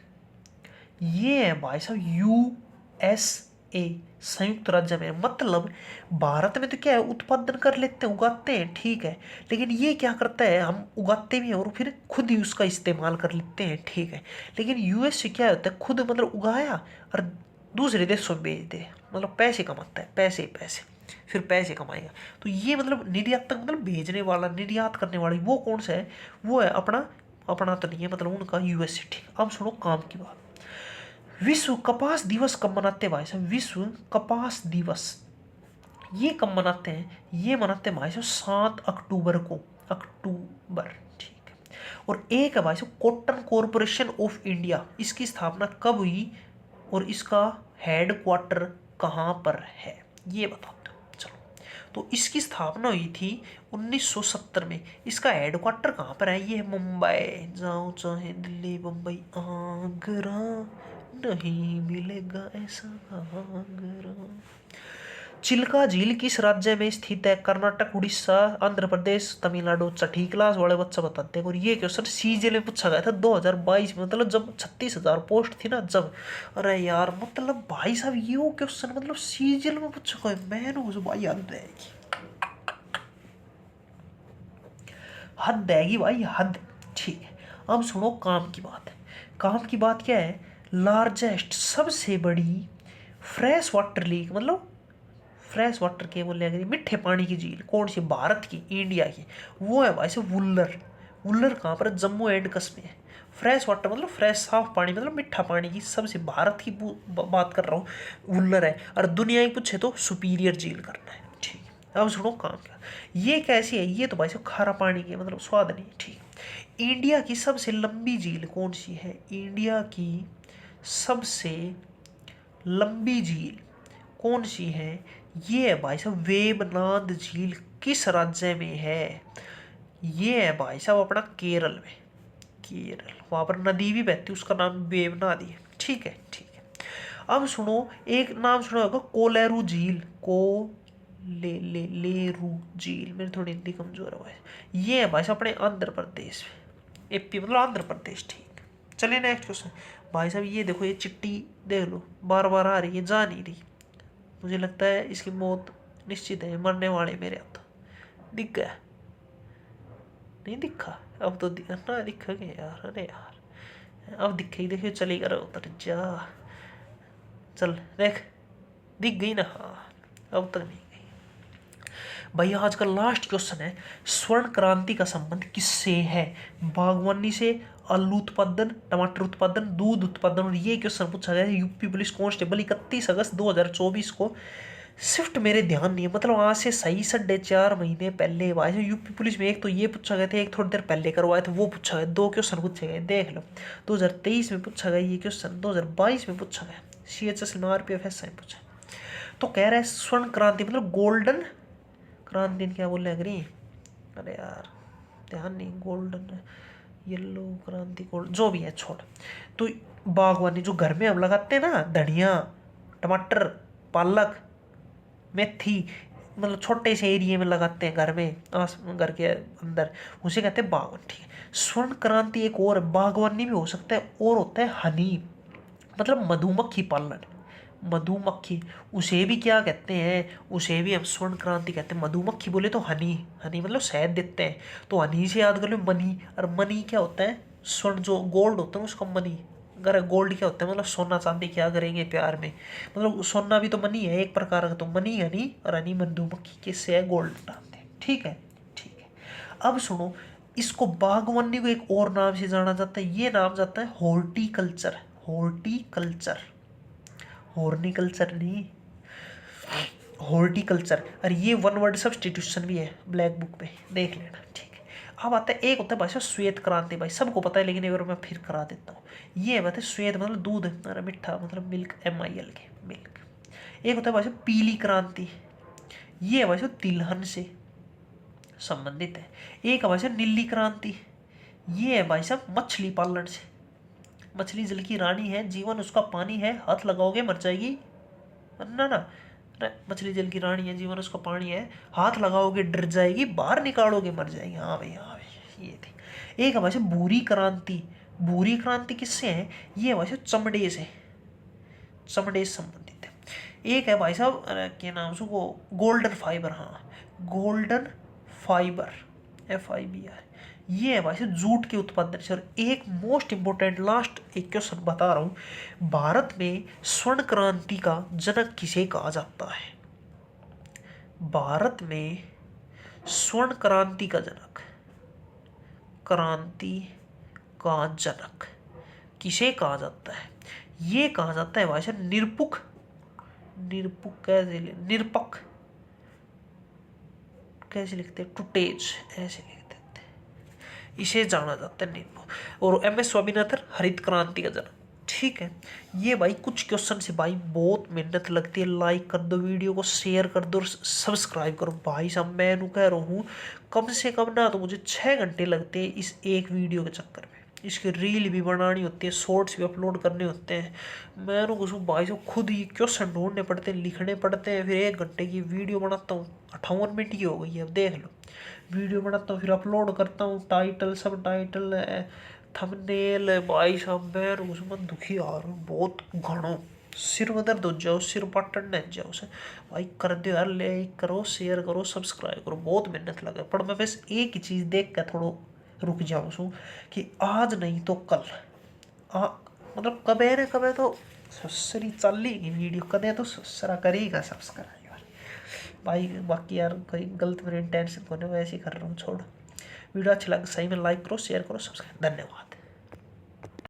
ये है भाई साहब यूएसए, संयुक्त राज्य में। मतलब भारत में तो क्या है उत्पादन कर लेते हैं, उगाते हैं, ठीक है, लेकिन ये क्या करता है, हम उगाते भी हैं और फिर खुद ही उसका इस्तेमाल कर लेते हैं, ठीक है। लेकिन यूएस से क्या होता है, खुद मतलब उगाया और दूसरे देशों में बेच दे, मतलब पैसे कमाता है, पैसे पैसे, फिर पैसे कमाएगा। तो ये मतलब निर्यातक, मतलब भेजने वाला, निर्यात करने वाली, वो कौन सा है? वो है अपना, अपना तो नहीं है मतलब उनका, यूएसए, ठीक। अब सुनो काम की बात, विश्व कपास दिवस कब मनाते हैं भाई साहब? विश्व कपास दिवस ये कब मनाते हैं? ये मनाते हैं भाई साहब 7 अक्टूबर को, अक्टूबर, ठीक है। और एक है भाई साहब कॉटन कॉरपोरेशन ऑफ इंडिया, इसकी स्थापना कब हुई और इसका हेड क्वार्टर कहाँ पर है? ये बताते हो चलो। तो इसकी स्थापना हुई थी 1970 में। इसका हेड क्वार्टर कहाँ पर है? ये है मुंबई, जाओ चाहे दिल्ली, बम्बई, आगरा, नहीं मिलेगा ऐसा आगरा। चिल्का झील किस राज्य में स्थित है? कर्नाटक, उड़ीसा, आंध्र प्रदेश, तमिलनाडु। छठी क्लास वाले बच्चा बताते हैं। और ये क्वेश्चन सीजीएल में पूछा गया था 2022 में, मतलब जब 36,000 पोस्ट थी ना जब। अरे यार मतलब भाई साहब ये क्वेश्चन मतलब सीजीएल में पूछा गया, मैंने भाई हद देगी, हद देगी भाई हद, ठीक है। अब सुनो काम की बात, काम की बात क्या है? लार्जेस्ट, सबसे बड़ी फ्रेश वाटर लेक, मतलब फ्रेश वाटर के बोले अगर मीठे पानी की झील कौन सी? भारत की, इंडिया की, वो है भाई से वुल्लर। वुल्लर कहाँ पर? Jammu and Kashmir. Fresh water मतलब फ्रेश साफ पानी, मतलब मीठा पानी की सबसे भारत की बात कर रहा हूँ, वुल्लर है। और दुनिया की पूछे तो सुपीरियर झील करना है, ठीक है। अब सुनो काम क्या, ये कैसी है? ये तो भाई साहब खारा पानी की, मतलब स्वाद नहीं, ठीक। इंडिया की सबसे लंबी झील कौन सी है? इंडिया की सबसे लंबी झील कौन सी है? ये है भाई साहब वेवनाद झील किस राज्य में है? ये है भाई साहब अपना केरल में। केरल, वहां पर नदी भी बहती है, उसका नाम वेवनादी है। ठीक है ठीक है। अब सुनो, एक नाम सुना होगा कोलेरू झील। लेरू झील, मेरी थोड़ी हिंदी कमजोर है भाई। ये है भाई साहब अपने आंध्र प्रदेश में, एपी मतलब आंध्र प्रदेश। ठीक। चलिए नेक्स्ट क्वेश्चन। भाई साहब ये देखो, ये चिट्ठी देख लो, बार बार आ रही है, जा नहीं रही। मुझे लगता है इसकी मौत निश्चित है, मरने वाले मेरे हाथ। दिख गया? नहीं दिखा? अब तो ना दिखा गया यार, अरे यार अब दिखे ही, देखिए चली कर उतर जा। चल देख, दिख गई ना? हाँ, अब तक नहीं गई। भाई आज का लास्ट क्वेश्चन है, स्वर्ण क्रांति का संबंध किससे है? बागवानी से, आलू उत्पादन, टमाटर उत्पादन, दूध उत्पादन। और ये क्वेश्चन पूछा गया है यूपी पुलिस कांस्टेबल 31 अगस्त 2024 को। शिफ्ट मेरे ध्यान नहीं है, मतलब आज से सही 4.5 महीने पहले भाई यूपी पुलिस में एक तो ये पूछा गया था, एक थोड़ी देर पहले करवाए थे वो पूछा गया, 2 क्वेश्चन पूछे गए, देख लो। 2023 में पूछा गया ये क्वेश्चन, 2022 में पूछा गया, CHS में, RPF में पूछा। तो कह रहा है स्वर्ण क्रांति मतलब गोल्डन क्रांति, क्या बोल रहे हैं अग्री? अरे यार ध्यान नहीं, गोल्डन, येलो क्रांति, गोल्ड, जो भी है छोड़। तो बागवानी जो घर में हम लगाते हैं ना, धनिया, टमाटर, पालक, मेथी, मतलब छोटे से एरिया में लगाते हैं घर में, घर के अंदर, उसे कहते हैं बागवान। ठीक है। स्वर्ण क्रांति एक और बागवानी भी हो सकता है, और होता है हनी, मतलब मधुमक्खी पालन। मधुमक्खी, उसे भी क्या कहते हैं? उसे भी हम स्वर्ण क्रांति कहते हैं। मधुमक्खी बोले तो हनी, हनी मतलब शहद देते हैं, तो हनी से याद कर लो मनी। और मनी क्या होता है? स्वर्ण, जो गोल्ड होता है उसका मनी। अगर गोल्ड क्या होता है? मतलब सोना चांदी, क्या करेंगे प्यार में, मतलब सोना भी तो मनी है एक प्रकार का। तो मनी हनी, और हनी मधुमक्खी, किससे है? गोल्ड बनाते हैं। ठीक है ठीक है। अब सुनो, इसको बागवानी को एक और नाम से जाना जाता है, ये नाम जाता है हॉर्टिकल्चर। हॉर्टिकल्चर, हॉर्निकल्चर नहीं, हॉर्टिकल्चर। और ये वन वर्ड सब्स्टिट्यूशन भी है, ब्लैक बुक में देख लेना। ठीक है। अब आता है, एक होता है भाई श्वेत क्रांति, भाई सबको पता है लेकिन एक बार मैं फिर करा देता हूँ। ये बात है श्वेत मतलब दूध, अरे मिठा मतलब मिल्क, MIL के मिल्क। एक होता है भाई पीली क्रांति, ये है भाई तिलहन से संबंधित है। एक है भाई नीली क्रांति, ये है भाई साहब मछली पालन से। मछली जल की रानी है, जीवन उसका पानी है, हाथ लगाओगे मर जाएगी, ना ना, मछली जल की रानी है, जीवन उसका पानी है, हाथ लगाओगे डर जाएगी, बाहर निकालोगे मर जाएगी। हाँ भाई हाँ भाई, ये थी। एक है भाई भूरी क्रांति। भूरी क्रांति किससे है? ये है भाई साहब चमड़े से, चमड़े से संबंधित है। एक है भाई साहब क्या नाम उसको, गोल्डन फाइबर। हाँ, गोल्डन फाइबर, FIBR। ये है भाई साहब जूट के उत्पादन से। और एक मोस्ट इंपोर्टेंट लास्ट एक क्वेश्चन बता रहा हूं, भारत में स्वर्ण क्रांति का जनक किसे कहा जाता है? भारत में स्वर्ण क्रांति का जनक, क्रांति का जनक किसे कहा जाता है? ये कहा जाता है भाई साहब निरपुख, निरपुख कैसे, निरपक कैसे लिखते हैं? टुटेज ऐसे लिखते हैं, इसे जाना जाता है निरपुख। और MS स्वामीनाथन हरित क्रांति का जनक। ठीक है। ये भाई कुछ क्वेश्चन से भाई बहुत मेहनत लगती है। लाइक कर दो वीडियो को, शेयर कर दो और सब्सक्राइब करो। भाई साहब मैं कह रहा हूँ कम से कम ना तो मुझे 6 घंटे लगते हैं इस एक वीडियो के चक्कर में। इसकी रील भी बनानी होती है, शॉर्ट्स भी अपलोड करने होते हैं। मैं कुछ भाई साहब खुद ही क्वेश्चन ढूंढने पड़ते हैं, लिखने पड़ते हैं, फिर 1 घंटे की वीडियो बनाता हूँ। 58 मिनट की हो गई है, अब देख लो। वीडियो बनाता हूँ, फिर अपलोड करता हूँ, टाइटल सब टाइटल, थंबनेल। भाई साहब मैं उसमें दुखी आ रहा हूँ बहुत घणो, सिर में दर्द हो जाओ, सिर पाटन न जाओ से। भाई कर दो यार, लाइक करो, शेयर करो, सब्सक्राइब करो, बहुत मेहनत लगे। पर मैं बस एक ही चीज़ देख कर थोड़ा रुक जाऊँ सू कि आज नहीं तो कल, मतलब कबे न कबे तो ससरी चलेगी वीडियो, कदे तो ससरा करेगा सब्सक्राइब यार। भाई बाकी यार कोई गलत मेरे इंटेंशन को नहीं, वैसे ही कर रहा हूँ, छोड़। वीडियो अच्छी लगे सही में लाइक करो, शेयर करो, सब्सक्राइब। धन्यवाद।